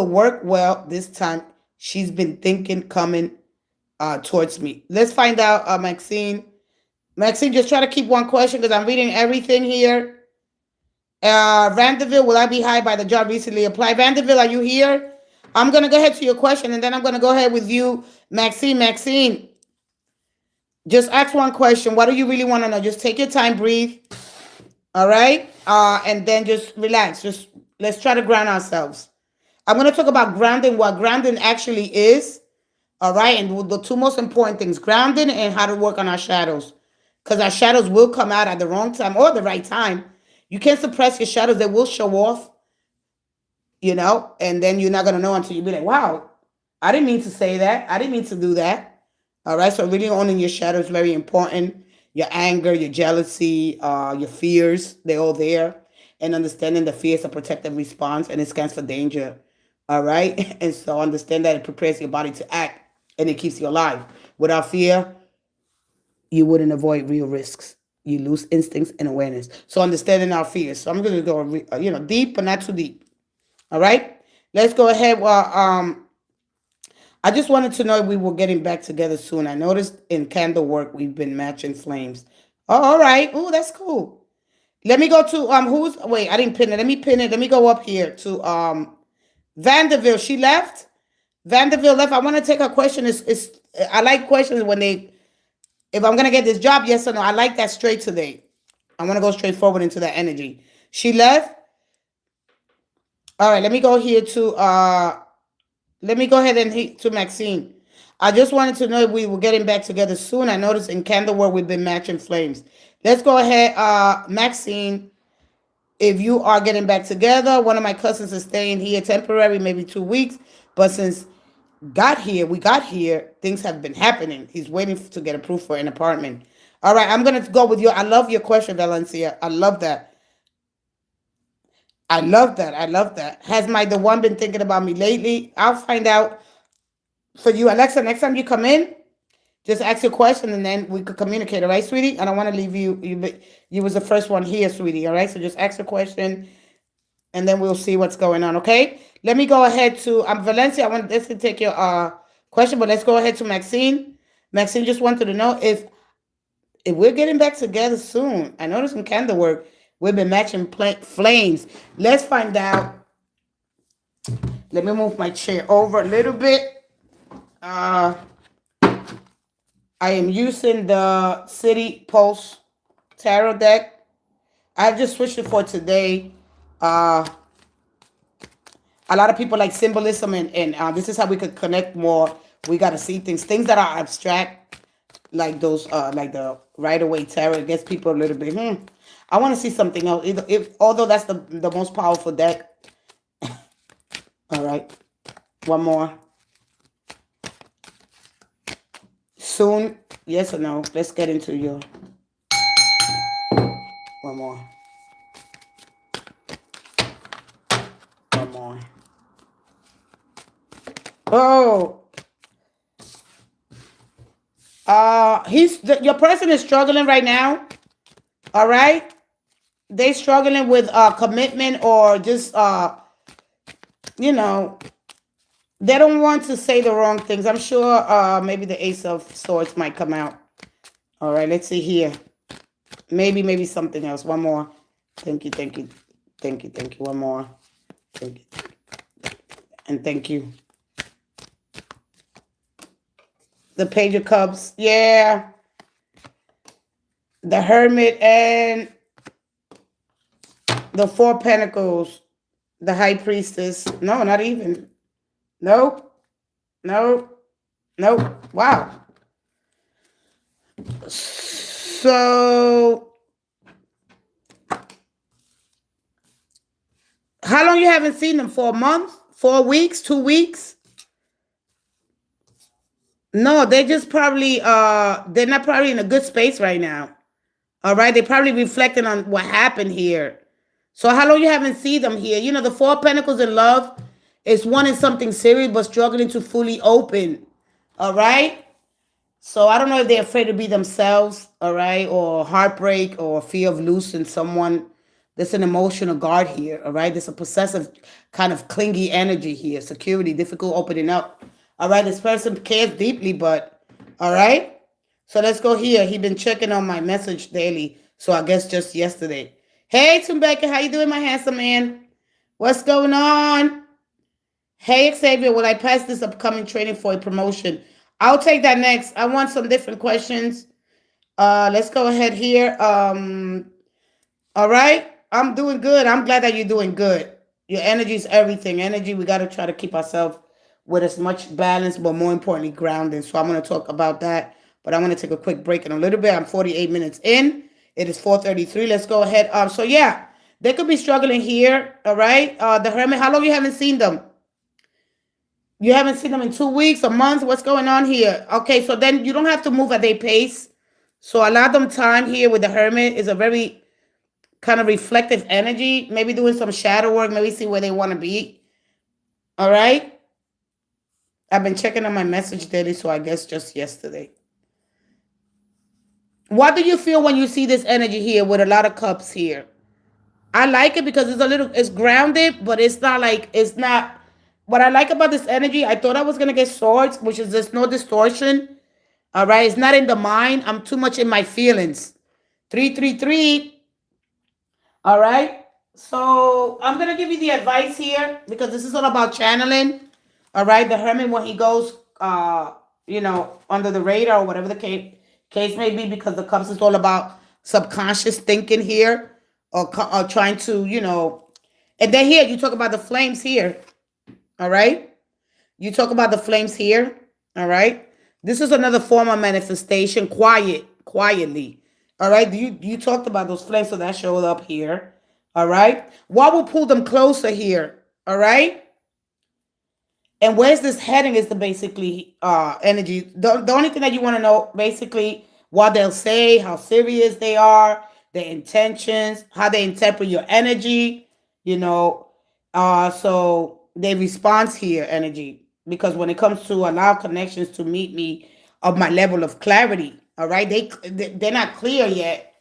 work well this time. She's been thinking coming towards me. Let's find out, Maxine. Maxine, just try to keep one question because I'm reading everything here. Vanderbilt, will I be hired by the job recently applied? Vanderbilt, are you here? I'm going to go ahead to your question, and then I'm going to go ahead with you, Maxine. Maxine, just ask one question. What do you really want to know? Just take your time, breathe. All right? And then just relax. Just let's try to ground ourselves. I'm going to talk about grounding, what grounding actually is. All right? And the two most important things, grounding and how to work on our shadows. Because our shadows will come out at the wrong time or the right time. You can't suppress your shadows. They will show off, and then you're not going to know until you be like, wow, I didn't mean to say that. I didn't mean to do that. All right? So really owning your shadows is very important. Your anger, your jealousy, your fears, they're all there. And understanding the fear is a protective response and it scans for danger. All right? And so understand that it prepares your body to act and it keeps you alive. Without fear, you wouldn't avoid real risks. You lose instincts and awareness. So understanding our fears. So I'm going to go, deep, but not too deep. All right? Let's go ahead. Well, I just wanted to know if we were getting back together soon. I noticed in candle work we've been matching flames. Oh, all right. Oh, that's cool. Let me go to I didn't pin it. Let me pin it. Let me go up here to Vanderbilt. She left. Vanderbilt left. I want to take her question. I like questions when if I'm gonna get this job, yes or no. I like that straight today. I want to go straight forward into that energy. She left. All right. Let me go here to Let me go ahead and hit to Maxine. I just wanted to know if we were getting back together soon. I noticed in candle work we've been matching flames. Let's go ahead, Maxine. If you are getting back together, one of my cousins is staying here temporary, maybe 2 weeks. But since we got here, things have been happening. He's waiting to get approved for an apartment. All right, I'm going to go with you. I love your question, Valencia. I love that. I love that. Has the one been thinking about me lately? I'll find out for you. Alexa, next time you come in, just ask your question and then we could communicate. All right, sweetie? I don't want to leave you. You was the first one here, sweetie. All right, so just ask a question and then we'll see what's going on. Okay. Let me go ahead to Valencia. I want this to take your question, but let's go ahead to Maxine. Maxine just wanted to know if we're getting back together soon. I noticed some candle work. We've been matching flames. Let's find out. Let me move my chair over a little bit. I am using the City Pulse Tarot deck. I've just switched it for today. A lot of people like symbolism, and this is how we could connect more. We got to see things that are abstract, like those, like the Rider-Waite Tarot. It gets people a little bit, I want to see something else. Although that's the most powerful deck. All right. One more. Soon, yes or no? Let's get into your... One more. One more. Oh. Your person is struggling right now. All right. They struggling with commitment, or just you know, they don't want to say the wrong things. I'm sure maybe the Ace of Swords might come out. All right, let's see here. Maybe something else. One more. Thank you. One more. Thank you. And thank you. The Page of Cups. Yeah. The Hermit and the Four Pentacles. The High Priestess. No, not even. Nope. Wow. So, how long you haven't seen them? For a month? 4 weeks? 2 weeks? No, they just probably, they're not probably in a good space right now. All right? They're probably reflecting on what happened here. So how long you haven't seen them here? You know, the Four Pentacles in love is wanting something serious but struggling to fully open. All right? So I don't know if they're afraid to be themselves, all right, or heartbreak or fear of losing someone. There's an emotional guard here, all right? There's a possessive kind of clingy energy here. Security, difficult opening up. All right, this person cares deeply, but, all right? So let's go here. He's been checking on my message daily, so I guess just yesterday. Hey, Tumbeka, how you doing, my handsome man? What's going on? Hey, Xavier, will I pass this upcoming training for a promotion? I'll take that next. I want some different questions. Let's go ahead here. All right. I'm doing good. I'm glad that you're doing good. Your energy is everything. Energy, we got to try to keep ourselves with as much balance, but more importantly, grounded. So I'm going to talk about that. But I'm going to take a quick break in a little bit. I'm 48 minutes in. It is 4:33. Let's go ahead. So, yeah, they could be struggling here. All right. The Hermit, how long you haven't seen them? You haven't seen them in 2 weeks, a month? What's going on here? Okay, so then you don't have to move at their pace. So allow them time here with the Hermit. Is a very kind of reflective energy. Maybe doing some shadow work. Maybe see where they want to be. All right? I've been checking on my message daily, so I guess just yesterday. What do you feel when you see this energy here with a lot of cups here? I like it because it's grounded, but it's not... What I like about this energy, I thought I was going to get swords, which is there's no distortion. All right. It's not in the mind. I'm too much in my feelings. 333. All right. So I'm going to give you the advice here because this is all about channeling. All right. The Hermit, when he goes, under the radar or whatever the case may be, because the cups is all about subconscious thinking here or trying to, and then here you talk about the flames here. All right. You talk about the flames here. All right. This is another form of manifestation. Quietly. All right. You talked about those flames, so that showed up here. All right. What will pull them closer here? All right. And where's this heading is the basically energy. The only thing that you want to know, basically, what they'll say, how serious they are, their intentions, how they interpret your energy, so they response here energy, because when it comes to allow connections to meet me of my level of clarity, all right, they're not clear yet,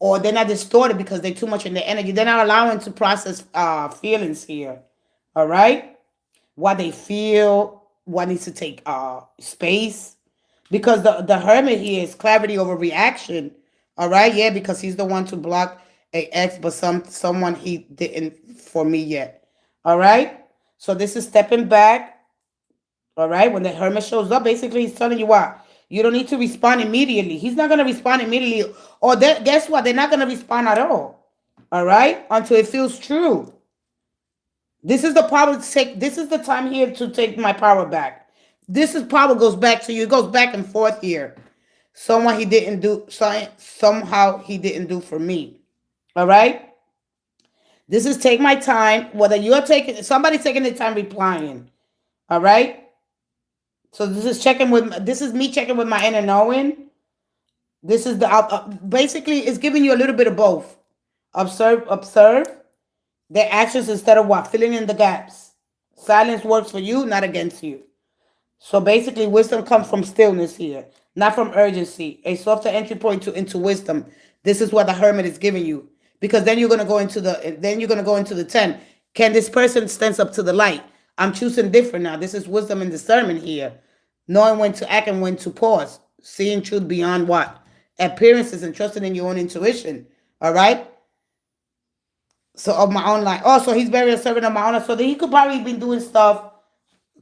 or they're not distorted because they're too much in their energy. They're not allowing to process feelings here. All right, what they feel, what needs to take space, because the hermit here is clarity over reaction. All right, yeah, because he's the one to block a ex, but someone he didn't for me yet. All right, so this is stepping back. All right, when the hermit shows up, basically he's telling you what, you don't need to respond immediately. He's not gonna respond immediately, or guess what? They're not gonna respond at all. All right, until it feels true. This is the power to take. This is the time here to take my power back. This is power goes back to you. It goes back and forth here. Someone he didn't do. Somehow he didn't do for me. All right. This is take my time. Whether you're taking somebody's taking the time replying. All right. So this is checking with. This is me checking with my inner knowing. This is the basically it's giving you a little bit of both. Observe their actions instead of what filling in the gaps. Silence works for you, not against you. So basically, wisdom comes from stillness here, not from urgency. A softer entry point into wisdom. This is what the hermit is giving you, because then you're gonna go into the 10. Can this person stand up to the light? I'm choosing different now. This is wisdom and discernment here, knowing when to act and when to pause, seeing truth beyond what appearances and trusting in your own intuition. All right. So of my own life. Also, he's very observant of my own life. So that he could probably been doing stuff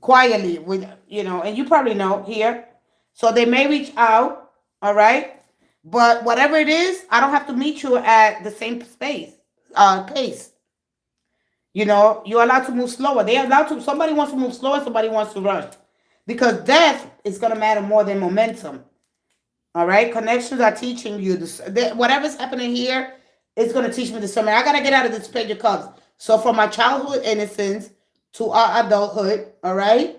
quietly with, and you probably know here. So they may reach out, all right? But whatever it is, I don't have to meet you at the same pace. You're allowed to move slower. They're allowed to, somebody wants to move slower, somebody wants to rush. Because death is going to matter more than momentum. All right? Connections are teaching you this. Whatever's happening here is going to teach me discernment. I got to get out of this page of cups. So from my childhood innocence to our adulthood, all right,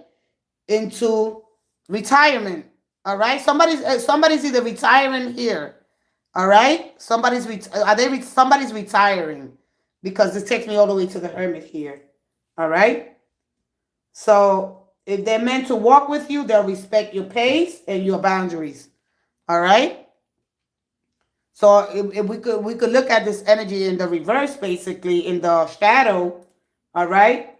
into retirement, all right. Somebody's either retiring here, all right. Somebody's retiring, because this takes me all the way to the hermit here, all right. So if they're meant to walk with you, they'll respect your pace and your boundaries, all right. So if we could look at this energy in the reverse, basically in the shadow, all right.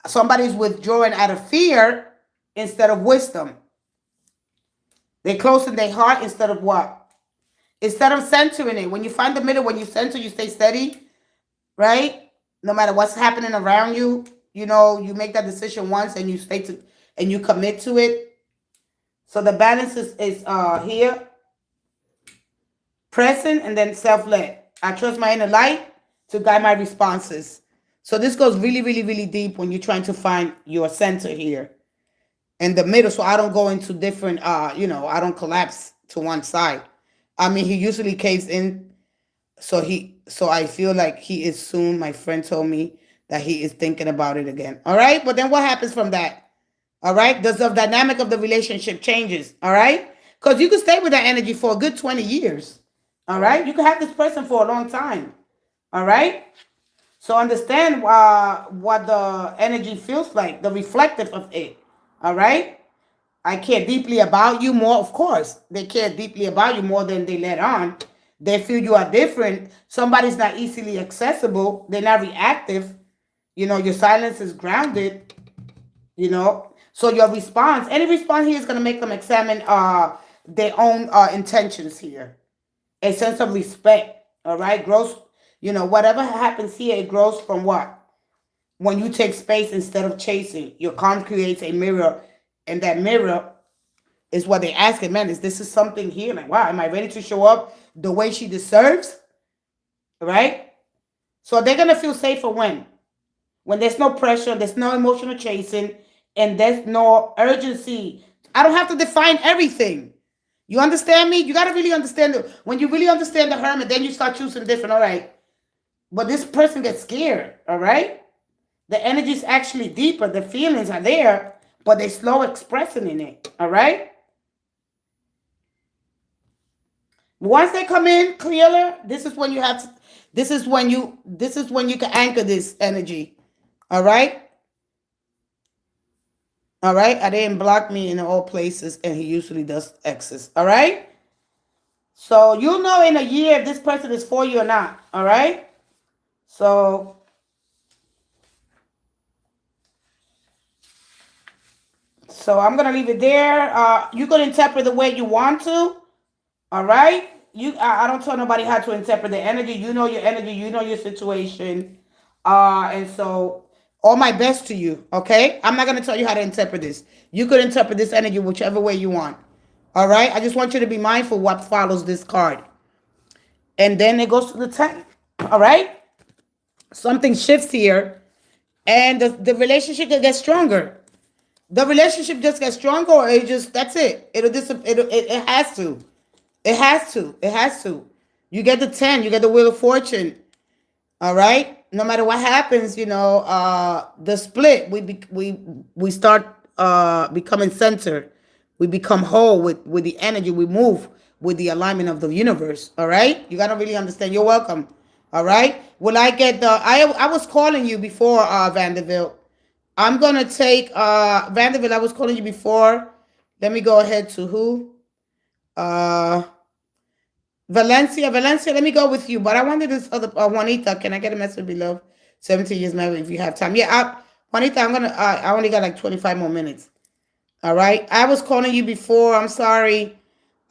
Somebody's withdrawing out of fear instead of wisdom. They're closing their heart instead of what? Instead of centering it. When you find the middle, when you center, you stay steady, right? No matter what's happening around you, you make that decision once and you commit to it. So the balance is here. Present and then self-led. I trust my inner light to guide my responses. So this goes really, really, really deep when you're trying to find your center here in the middle. So I don't go into different, I don't collapse to one side. I mean, he usually caves in. So I feel like he is soon. My friend told me that he is thinking about it again. All right. But then what happens from that? All right. The dynamic of the relationship changes. All right. Because you can stay with that energy for a good 20 years. All right. You can have this person for a long time. All right. So understand what the energy feels like, the reflective of it. All right. I care deeply about you more. Of course, they care deeply about you more than they let on. They feel you are different. Somebody's not easily accessible. They're not reactive. Your silence is grounded. So your response, any response here is going to make them examine their own intentions here. A sense of respect, all right? Grows, whatever happens here, it grows from what? When you take space instead of chasing. Your calm creates a mirror, and that mirror is what they ask it, man, is something here? Like, wow, am I ready to show up the way she deserves? Right? So they're going to feel safer when there's no pressure, there's no emotional chasing, and there's no urgency. I don't have to define everything. You understand me? You got to really understand it. When you really understand the hermit, then you start choosing different. All right. But this person gets scared. All right. The energy is actually deeper. The feelings are there, but they slow expressing in it. All right. Once they come in clearer, this is when you can anchor this energy. All right. All right. I didn't block me in all places, and he usually does X's. All right. So you'll know in a year if this person is for you or not. All right. So I'm gonna leave it there. You can interpret the way you want to. All right. I don't tell nobody how to interpret the energy. You know your energy. You know your situation. And so all my best to you. Okay. I'm not gonna tell you how to interpret this. You could interpret this energy whichever way you want. All right. I just want you to be mindful what follows this card. And then it goes to the 10. All right. Something shifts here, and the relationship will get stronger. The relationship just gets stronger, or it just, that's it. It has to. It has to. It has to. You get the 10. You get the Wheel of Fortune. All right. No matter what happens, the split. We start becoming center. We become whole with the energy. We move with the alignment of the universe. All right. You gotta really understand. You're welcome. All right. Will I get the? I was calling you before, Vanderbilt. I'm gonna take Vanderbilt. I was calling you before. Let me go ahead to who? Uh. Valencia, let me go with you. But I wanted this other Juanita. Can I get a message below? 17 years married if you have time. Yeah, Juanita, I only got like 25 more minutes. All right. I was calling you before. I'm sorry.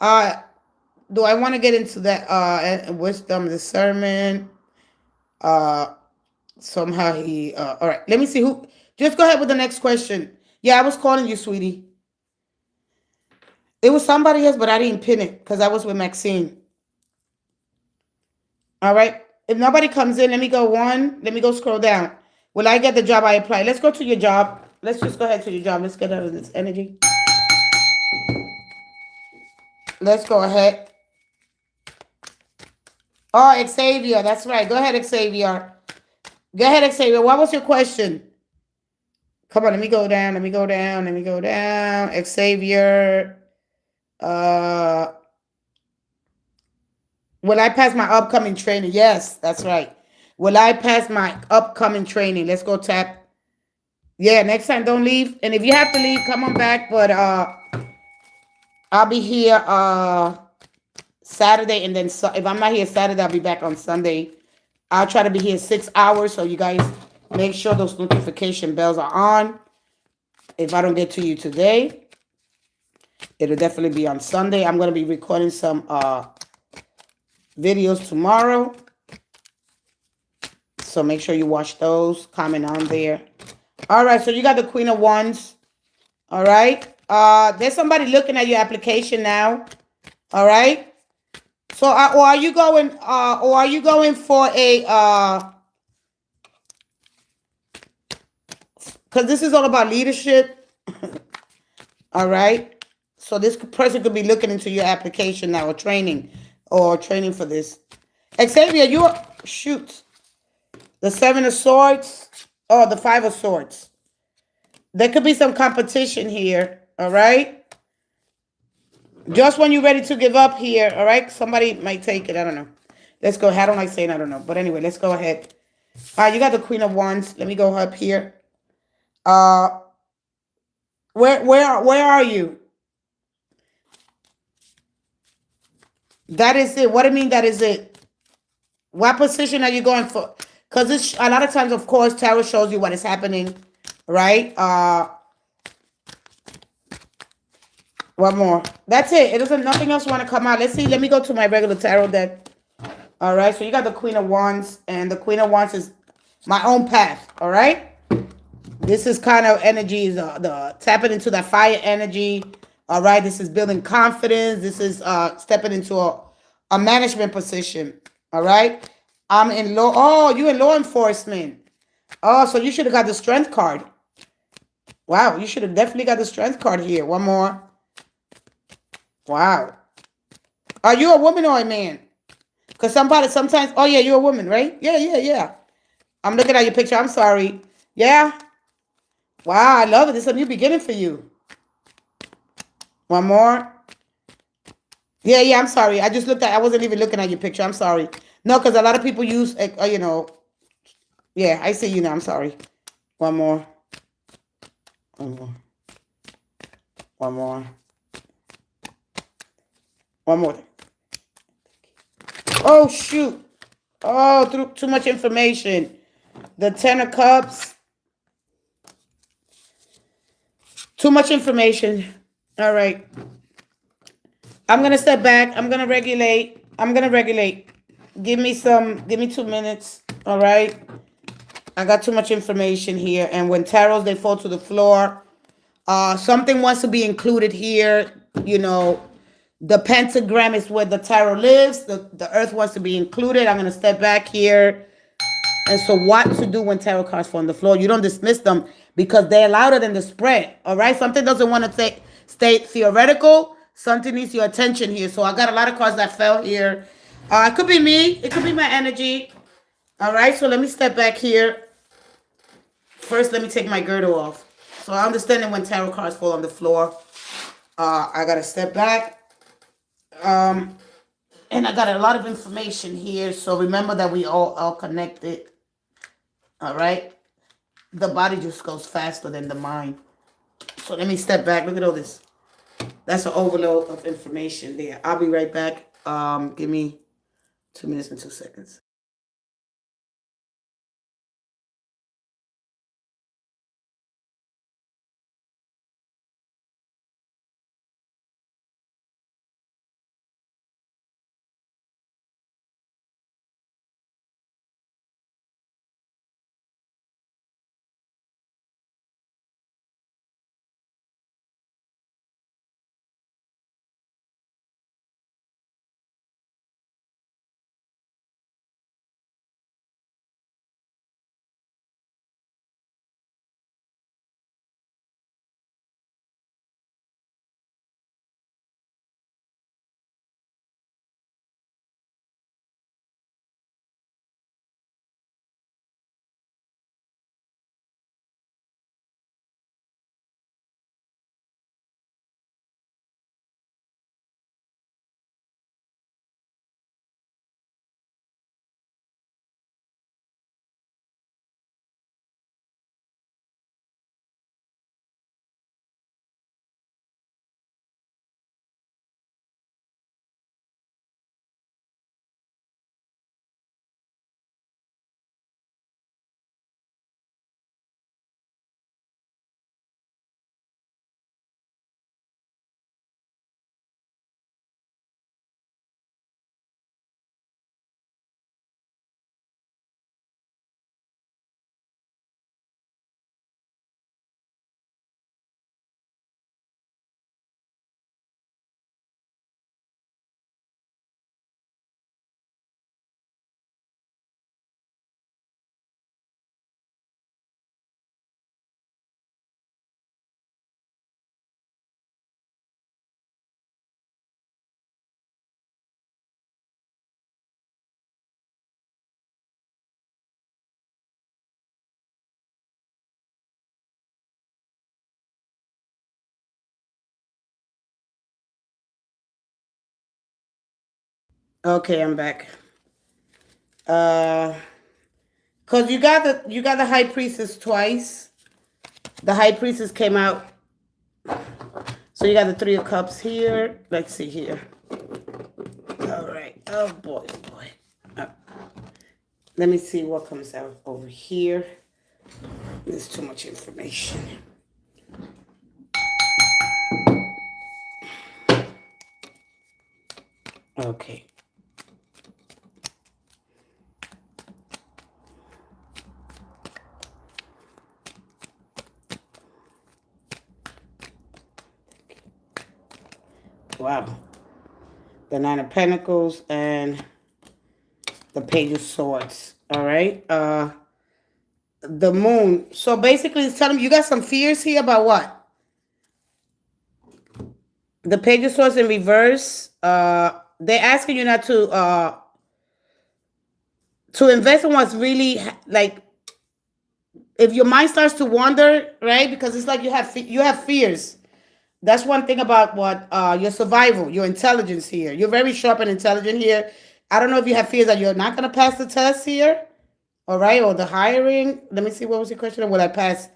Do I want to get into that wisdom, discernment? Somehow he all right. Let me see who. Just go ahead with the next question. Yeah, I was calling you, sweetie. It was somebody else, but I didn't pin it because I was with Maxine. All right. If nobody comes in, let me go one. Let me go scroll down. Will I get the job I apply? Let's go to your job. Let's just go ahead to your job. Let's get out of this energy. Let's go ahead. Oh, Xavier. That's right. Go ahead, Xavier. Go ahead, Xavier. What was your question? Come on. Let me go down. Let me go down. Let me go down. Xavier. Will I pass my upcoming training? Yes, that's right. Will I pass my upcoming training? Let's go tap. Yeah, next time don't leave. And if you have to leave, come on back. But I'll be here Saturday, and then if I'm not here Saturday, I'll be back on Sunday. I'll try to be here 6 hours, so you guys make sure those notification bells are on. If I don't get to you today, it'll definitely be on Sunday. I'm going to be recording some videos tomorrow. So make sure you watch those. Comment on there. All right, so you got the Queen of Wands. All right. There's somebody looking at your application now. All right. So, or are you going for a, because this is all about leadership. All right. So this person could be looking into your application now, or training for this. Xavier, shoot. The 7 of Swords, or the 5 of Swords. There could be some competition here. All right. Just when you're ready to give up here, all right? Somebody might take it. I don't know. Let's go. I don't like saying I don't know. But anyway, let's go ahead. All right, you got the Queen of Wands. Let me go up here. Where are you? That is it. What do you mean that is it? What position are you going for? Because it's a lot of times, of course, tarot shows you what is happening, right? One more. That's it. It doesn't. Nothing else want to come out. Let's see. Let me go to my regular tarot deck. All right. So you got the Queen of Wands, and the Queen of Wands is my own path. All right. This is kind of energy, the tapping into that fire energy. All right. This is building confidence. This is stepping into a management position. All right. I'm in law. Oh, you in law enforcement. Oh, so you should have got the Strength card. Wow. You should have definitely got the Strength card here. One more. Wow. Are you a woman or a man? Because sometimes, oh yeah, you're a woman, right? Yeah. I'm looking at your picture. I'm sorry. Yeah. Wow, I love it. This is a new beginning for you. One more. Yeah, I'm sorry. I wasn't even looking at your picture. I'm sorry. No, because a lot of people use, yeah, I see you now. I'm sorry. One more. One more. One more. One more. Oh, shoot. Oh, too much information. The Ten of Cups. Too much information. All right. I'm going to step back. I'm going to regulate. Give me 2 minutes. All right. I got too much information here. And when tarots, they fall to the floor. Something wants to be included here. You know, the pentagram is where the tarot lives. The earth wants to be included. I'm going to step back here. And so what to do when tarot cards fall on the floor? You don't dismiss them because they're louder than the spread. All right. Something doesn't want to stay theoretical. Something needs your attention here. So I got a lot of cards that fell here. It could be me. It could be my energy. All right. So let me step back here. First, let me take my girdle off. So I understand that when tarot cards fall on the floor, I got to step back. And I got a lot of information here. So remember that we all connected. All right. The body just goes faster than the mind. So let me step back. Look at all this. That's an overload of information there. I'll be right back. Give me 2 minutes and 2 seconds. Okay, I'm back. Cause you got the high priestess twice. The high priestess came out. So you got the 3 of cups here. Let's see here. All right. Oh boy, oh boy. Let me see what comes out over here. There's too much information. Okay. Wow. The 9 of Pentacles and the Page of Swords. All right. The Moon. So basically it's telling you got some fears here about what? The Page of Swords in reverse. They're asking you not to invest in what's really like. If your mind starts to wander, right? Because it's like you have fears. That's one thing about what your survival, your intelligence here. You're very sharp and intelligent here. I don't know if you have fears that you're not going to pass the test here. All right. Or the hiring. Let me see. What was your question? Will I pass?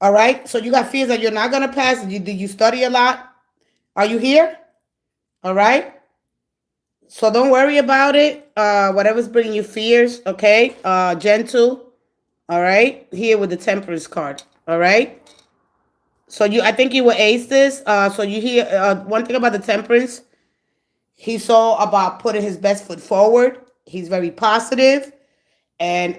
All right. So you got fears that you're not going to pass. Do you study a lot? Are you here? All right. So don't worry about it. Whatever's bringing you fears, okay? Gentle, all right? Here with the Temperance card, all right? So I think you will ace this. So you hear one thing about the Temperance. He's all about putting his best foot forward. He's very positive. And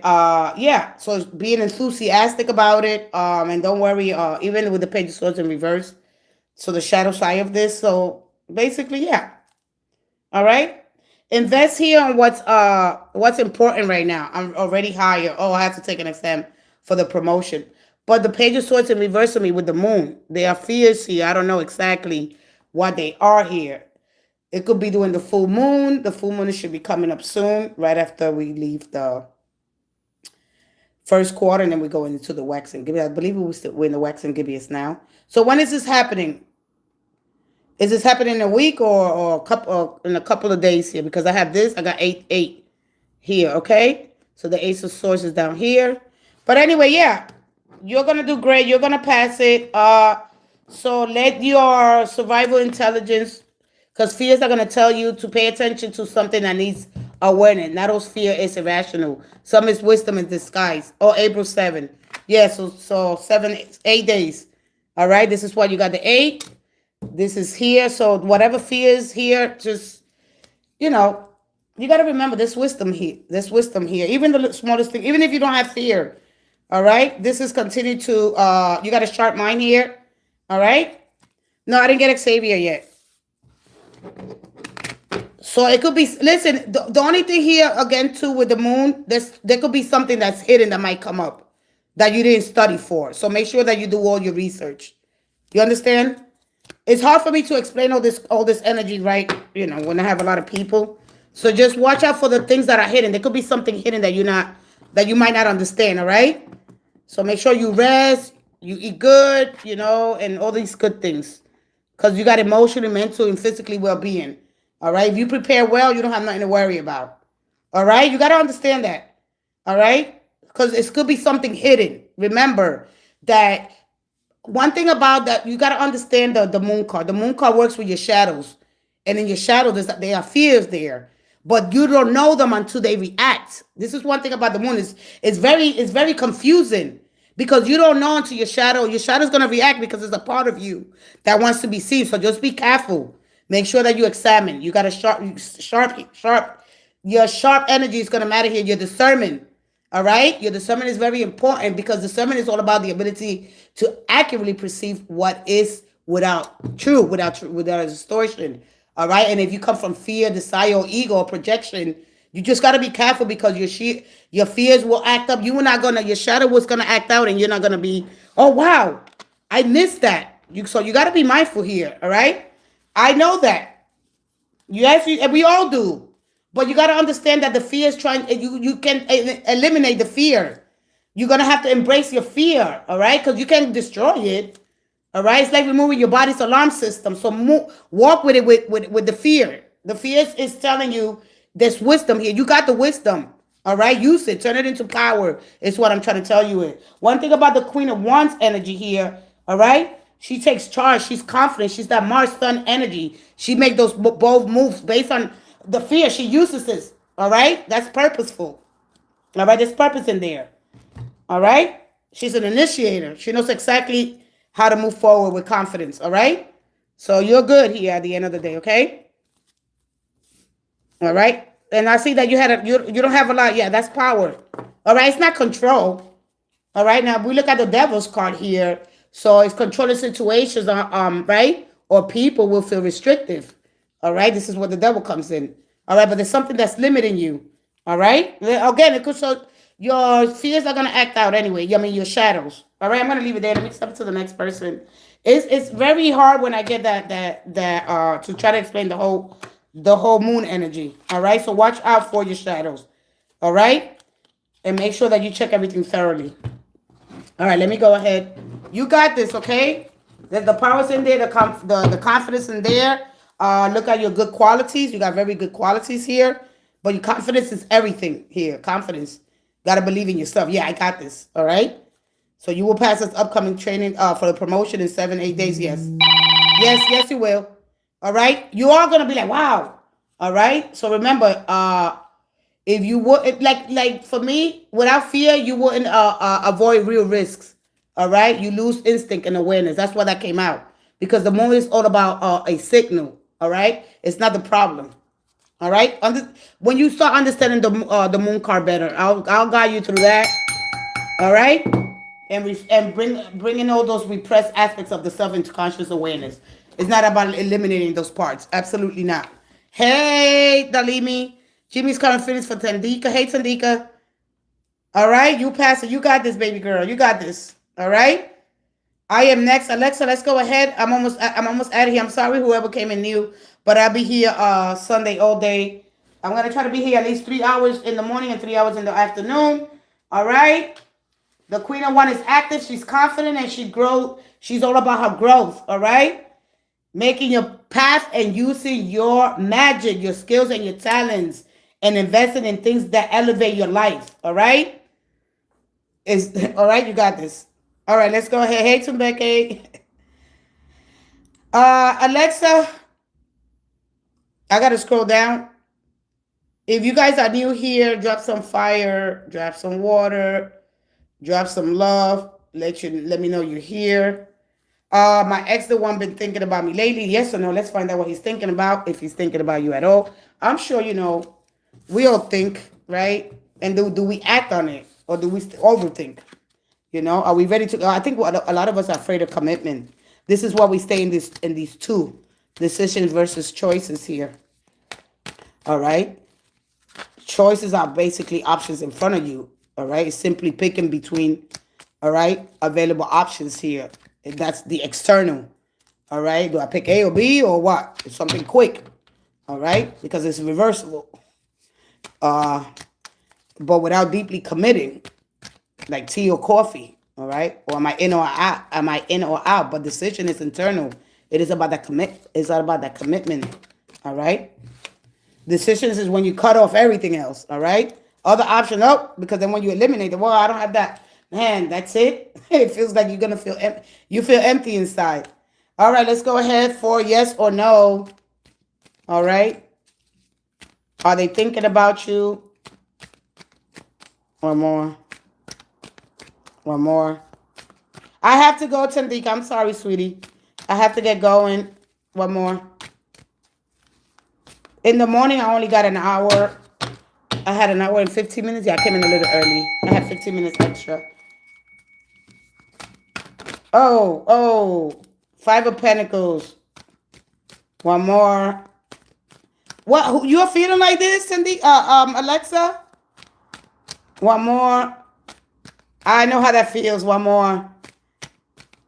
yeah, so being enthusiastic about it. And don't worry, even with the Page of Swords in reverse. So the shadow side of this. So basically, yeah. All right. Invest here on what's important right now. I'm already higher. Oh, I have to take an exam for the promotion. But the Page of Swords in reverse of me with the moon. There are fears here. I don't know exactly what they are here. It could be during the full moon. The full moon should be coming up soon, right after we leave the first quarter, and then we go into the wax and Gibeah. I believe we're in the wax and Gibeah now. So when is this happening? Is this happening in a week or in a couple of days here? Because I have this, I got 8 here, okay? So the Ace of Swords is down here. But anyway, yeah, you're gonna do great. You're gonna pass it. So let your survival intelligence, because fears are gonna tell you to pay attention to something that needs awareness. Not all fear is irrational. Some is wisdom in disguise. Oh, April 7. Yeah, so 8 days. All right, this is what you got the 8. This is here. So whatever fear is here, just, you know, you got to remember this wisdom here. This wisdom here. Even the smallest thing, even if you don't have fear. All right. This is continue to, you got a sharp mind here. All right. No, I didn't get Xavier yet. So it could be, listen, the only thing here, again, too, with the moon, there could be something that's hidden that might come up that you didn't study for. So make sure that you do all your research. You understand? It's hard for me to explain all this energy, right? You know, when I have a lot of people. So just watch out for the things that are hidden. There could be something hidden that you might not understand, all right? So make sure you rest, you eat good, you know, and all these good things. Because you got emotional, mental, and physically well-being. All right? If you prepare well, you don't have nothing to worry about. All right? You got to understand that. All right? Because it could be something hidden. Remember that one thing about that, you got to understand the moon card. The moon card works with your shadows. And in your shadows, there are fears there. But you don't know them until they react. This is one thing about the moon. It's very confusing. Because you don't know until your shadow's going to react because it's a part of you that wants to be seen. So just be careful. Make sure that you examine. You got a your sharp energy is going to matter here. Your discernment. All right? Your discernment is very important because discernment is all about the ability to accurately perceive what is without distortion. All right? And if you come from fear, desire, or ego, or projection, you just got to be careful because your fears will act up. Your shadow was going to act out and you're not going to be, oh, wow, I missed that. So you got to be mindful here. All right? I know that. And we all do. But you got to understand that the fear is you can eliminate the fear. You're going to have to embrace your fear, all right? Because you can't destroy it, all right? It's like removing your body's alarm system. So walk with it with the fear. The fear is telling you there's wisdom here. You got the wisdom, all right? Use it. Turn it into power is what I'm trying to tell you. One thing about the Queen of Wands energy here, all right? She takes charge. She's confident. She's that Mars Sun energy. She make those bold moves based on the fear. She uses this. All right. That's purposeful. All right. There's purpose in there. All right. She's an initiator. She knows exactly how to move forward with confidence. All right. So you're good here at the end of the day. Okay. All right. And I see that you don't have a lot. Yeah, that's power. All right. It's not control. All right. Now we look at the Devil's card here. So it's controlling situations. Right. Or people will feel restrictive. All right, this is where the devil comes in. All right, but there's something that's limiting you. All right, again, it could show your fears are gonna act out anyway. I mean, your shadows. All right, I'm gonna leave it there. Let me step to the next person. It's very hard when I get that to try to explain the whole moon energy. All right, so watch out for your shadows. All right, and make sure that you check everything thoroughly. All right, let me go ahead. You got this, okay? The power's in there. The confidence in there. Look at your good qualities. You got very good qualities here. But your confidence is everything here. Confidence. Got to believe in yourself. Yeah, I got this. All right? So you will pass this upcoming training for the promotion in 7-8 days. Yes. Yes, you will. All right? You are going to be like, wow. All right. So remember, if you would like for me, without fear, you wouldn't avoid real risks. All right. You lose instinct and awareness. That's why that came out, because the moon is all about a signal. All right. It's not the problem. All right. When you start understanding the moon card better, I'll guide you through that. All right. And bring in all those repressed aspects of the self into conscious awareness. It's not about eliminating those parts. Absolutely not. Hey, Dalimi. Jimmy's coming finished for Tandika. Hey, Tandika. All right, you pass it. You got this, baby girl. You got this. All right. I am next. Alexa, let's go ahead. I'm almost out of here. I'm sorry, whoever came in new, but I'll be here Sunday all day. I'm gonna try to be here at least 3 hours in the morning and 3 hours in the afternoon. All right. The Queen of One is active. She's confident and she's all about her growth. All right. Making your path and using your magic, your skills and your talents, and investing in things that elevate your life. All right. All right. You got this. All right. Let's go ahead. Hey, Tumbeke. Alexa, I got to scroll down. If you guys are new here, drop some fire, drop some water, drop some love. Let me know you're here. My ex, the one been thinking about me lately. Yes or no? Let's find out what he's thinking about. If he's thinking about you at all. I'm sure we all think, right? And do we act on it, or do we overthink? Are we ready to? I think a lot of us are afraid of commitment. This is why we stay in these two decisions versus choices here. All right. Choices are basically options in front of you. All right. It's simply picking between, all right, available options here. And that's the external. All right. Do I pick A or B or what? It's something quick. All right. Because it's reversible. But without deeply committing, like tea or coffee. All right. Or am I in or out? Am I in or out? But decision is internal. It is about that It's all about that commitment. All right. Decisions is when you cut off everything else. All right. Other option up, because then when you eliminate it, well, I don't have that. Man, that's it. It feels like you're gonna feel empty. You feel empty inside. All right, let's go ahead for yes or no. All right. Are they thinking about you? One more. One more. I have to go, Tandika. I'm sorry, sweetie. I have to get going. One more. In the morning, I only got an hour. I had an hour and 15 minutes. Yeah, I came in a little early. I had 15 minutes extra. Oh, Five of Pentacles. One more. What? You're feeling like this, Cindy? Alexa? One more. I know how that feels. One more.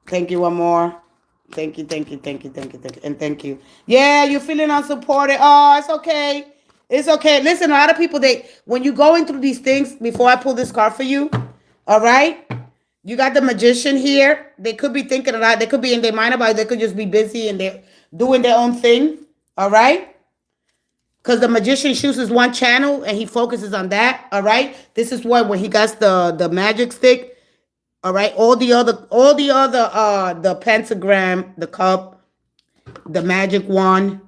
Thank you. One more. Thank you. And thank you. Yeah, you're feeling unsupported. Oh, it's okay. It's okay. Listen, a lot of people, when you're going through these things, before I pull this card for you, all right? You got the Magician here. They could be thinking a lot. They could be in their mind about it. They could just be busy and they're doing their own thing, all right? Because the Magician chooses one channel and he focuses on that, all right? This is why when he got the magic stick, all right, all the other, the pentagram, the cup, the magic wand,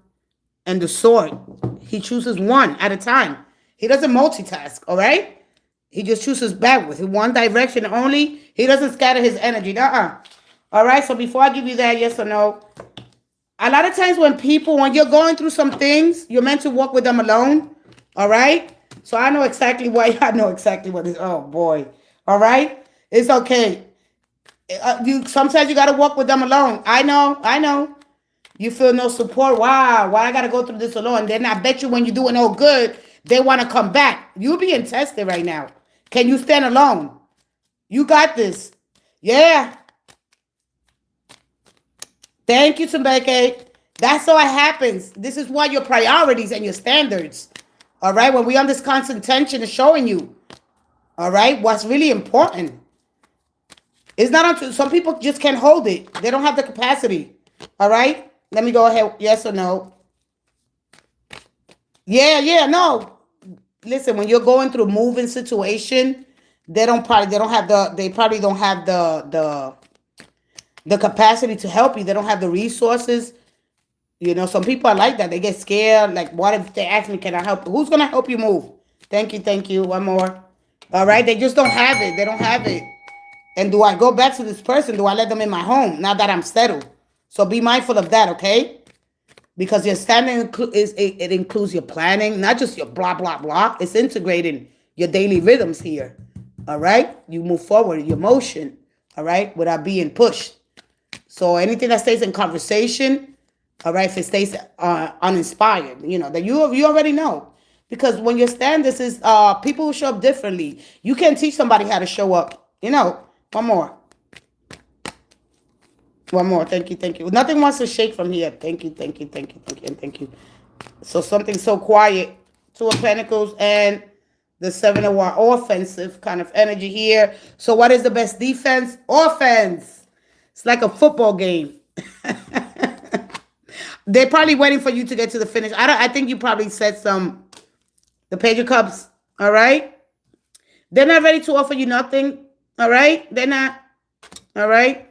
and the sword, he chooses one at a time. He doesn't multitask, all right? He just chooses backwards in one direction only. He doesn't scatter his energy. All right, so before I give you that yes or no, a lot of times when you're going through some things, you're meant to walk with them alone, all right? So I know exactly why. I know exactly what is. Oh, boy. All right? It's okay. Sometimes you got to walk with them alone. I know. You feel no support. Wow, why I got to go through this alone? And then I bet you when you're doing all good, they want to come back. You're being tested right now. Can you stand alone? You got this. Yeah. Thank you, Tumbeke. That's how it happens. This is why your priorities and your standards. All right, when we on this constant tension is showing you. All right, what's really important. It's not until some people just can't hold it. They don't have the capacity. All right, let me go ahead. Yes or no? Yeah, no. Listen, when you're going through a moving situation, they probably don't have the capacity to help you. They don't have the resources. You know, some people are like that. They get scared. Like, what if they ask me, can I help? Who's going to help you move? Thank you. Thank you. One more. All right. They just don't have it. They don't have it. And do I go back to this person? Do I let them in my home now that I'm settled? So be mindful of that, okay? Because your standing it includes your planning, not just your blah, blah, blah. It's integrating your daily rhythms here. All right? You move forward, your motion, all right, without being pushed. So anything that stays in conversation, all right, if it stays uninspired, you know, that you already know. Because when your standards is, people will show up differently. You can't teach somebody how to show up. You know, one more. One more. Thank you. Thank you. Nothing wants to shake from here. Thank you. Thank you. Thank you. Thank you. And thank you. So something so quiet. Two of Pentacles and the Seven of Wands. Offensive kind of energy here. So what is the best defense? Offense. It's like a football game. They're probably waiting for you to get to the finish. I think you probably said the Page of Cups. All right. They're not ready to offer you nothing. All right. They're not. All right.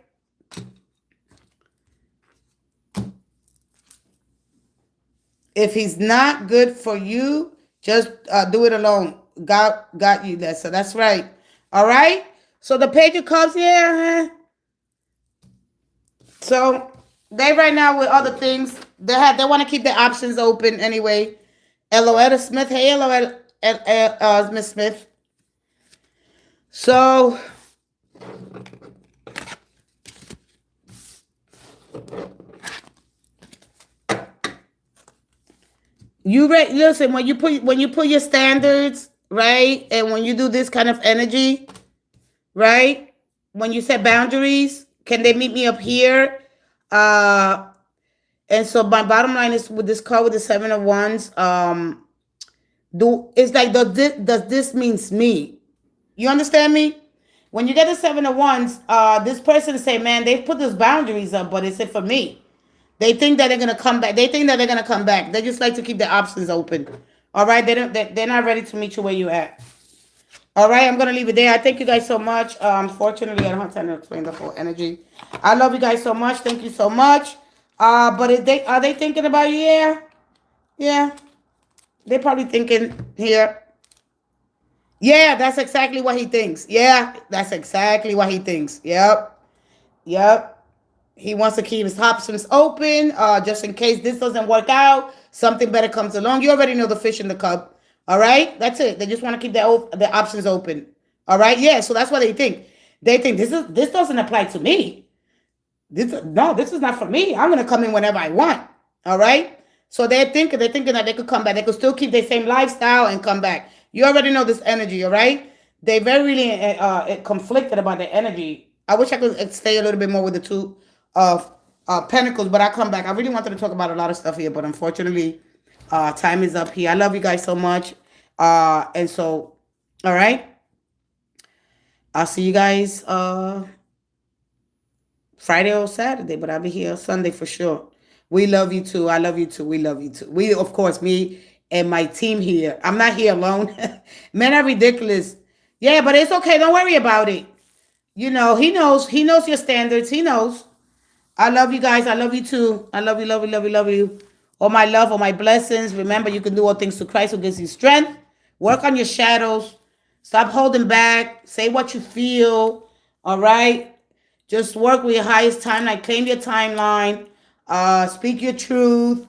If he's not good for you, just do it alone. God got you there. So that's right. All right. So the Page of Cups, yeah. So they right now with other things. They want to keep their options open anyway. LOL Smith. Hey, LOL Miss Smith. So listen, when you put your standards, right? And when you do this kind of energy, right? When you set boundaries, can they meet me up here? And so my bottom line is with this card with the Seven of Wands, does this means me? You understand me? When you get the Seven of Wands, this person say, man, they put those boundaries up, but is it for me? They think that they're gonna come back. They think that they're gonna come back. They just like to keep their options open. All right, they're not ready to meet you where you at. All right, I'm gonna leave it there. I thank you guys so much. Unfortunately, I don't have time to explain the whole energy. I love you guys so much. Thank you so much. But are they thinking about you? Yeah, yeah. They're probably thinking here. Yeah, that's exactly what he thinks. Yeah, that's exactly what he thinks. Yep, yep. He wants to keep his options open, just in case this doesn't work out. Something better comes along. You already know the fish in the cup. All right, that's it. They just want to keep their options open. All right, yeah. So that's what they think. They think this doesn't apply to me. This is not for me. I'm gonna come in whenever I want. All right. So they're thinking that they could come back. They could still keep their same lifestyle and come back. You already know this energy. All right. They very really conflicted about their energy. I wish I could stay a little bit more with the Two of Pentacles, but I come back. I really wanted to talk about a lot of stuff here, but unfortunately, time is up here. I love you guys so much. And so, all right. I'll see you guys Friday or Saturday, but I'll be here Sunday for sure. We love you too. I love you too. We love you too. We, of course, me and my team here. I'm not here alone. Men are ridiculous. Yeah, but it's okay. Don't worry about it. You know, he knows. He knows your standards. He knows. I love you guys. I love you too. I love you, love you, love you, love you. All my love, all my blessings. Remember, you can do all things through Christ who gives you strength. Work on your shadows. Stop holding back. Say what you feel. All right? Just work with your highest timeline. Claim your timeline. Speak your truth.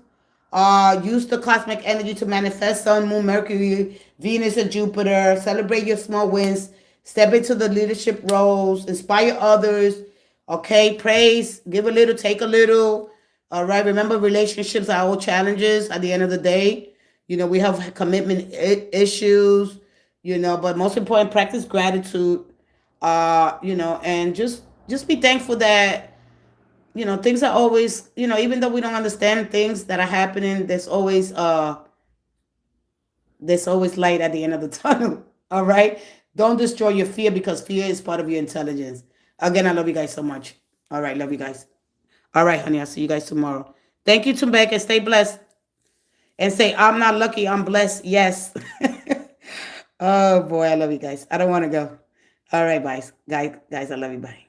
Use the cosmic energy to manifest Sun, Moon, Mercury, Venus, and Jupiter. Celebrate your small wins. Step into the leadership roles. Inspire others. Okay, praise, give a little, take a little. All right, remember relationships are all challenges at the end of the day. You know, we have commitment issues, you know, but most important, practice gratitude, you know, and just be thankful that, you know, things are always, you know, even though we don't understand things that are happening, there's always light at the end of the tunnel. All right, don't destroy your fear because fear is part of your intelligence. Again, I love you guys so much. All right, love you guys. All right, honey, I'll see you guys tomorrow. Thank you, Tumbeka. Stay blessed. And say, I'm not lucky, I'm blessed. Yes. Oh, boy, I love you guys. I don't want to go. All right, guys. Guys, I love you. Bye.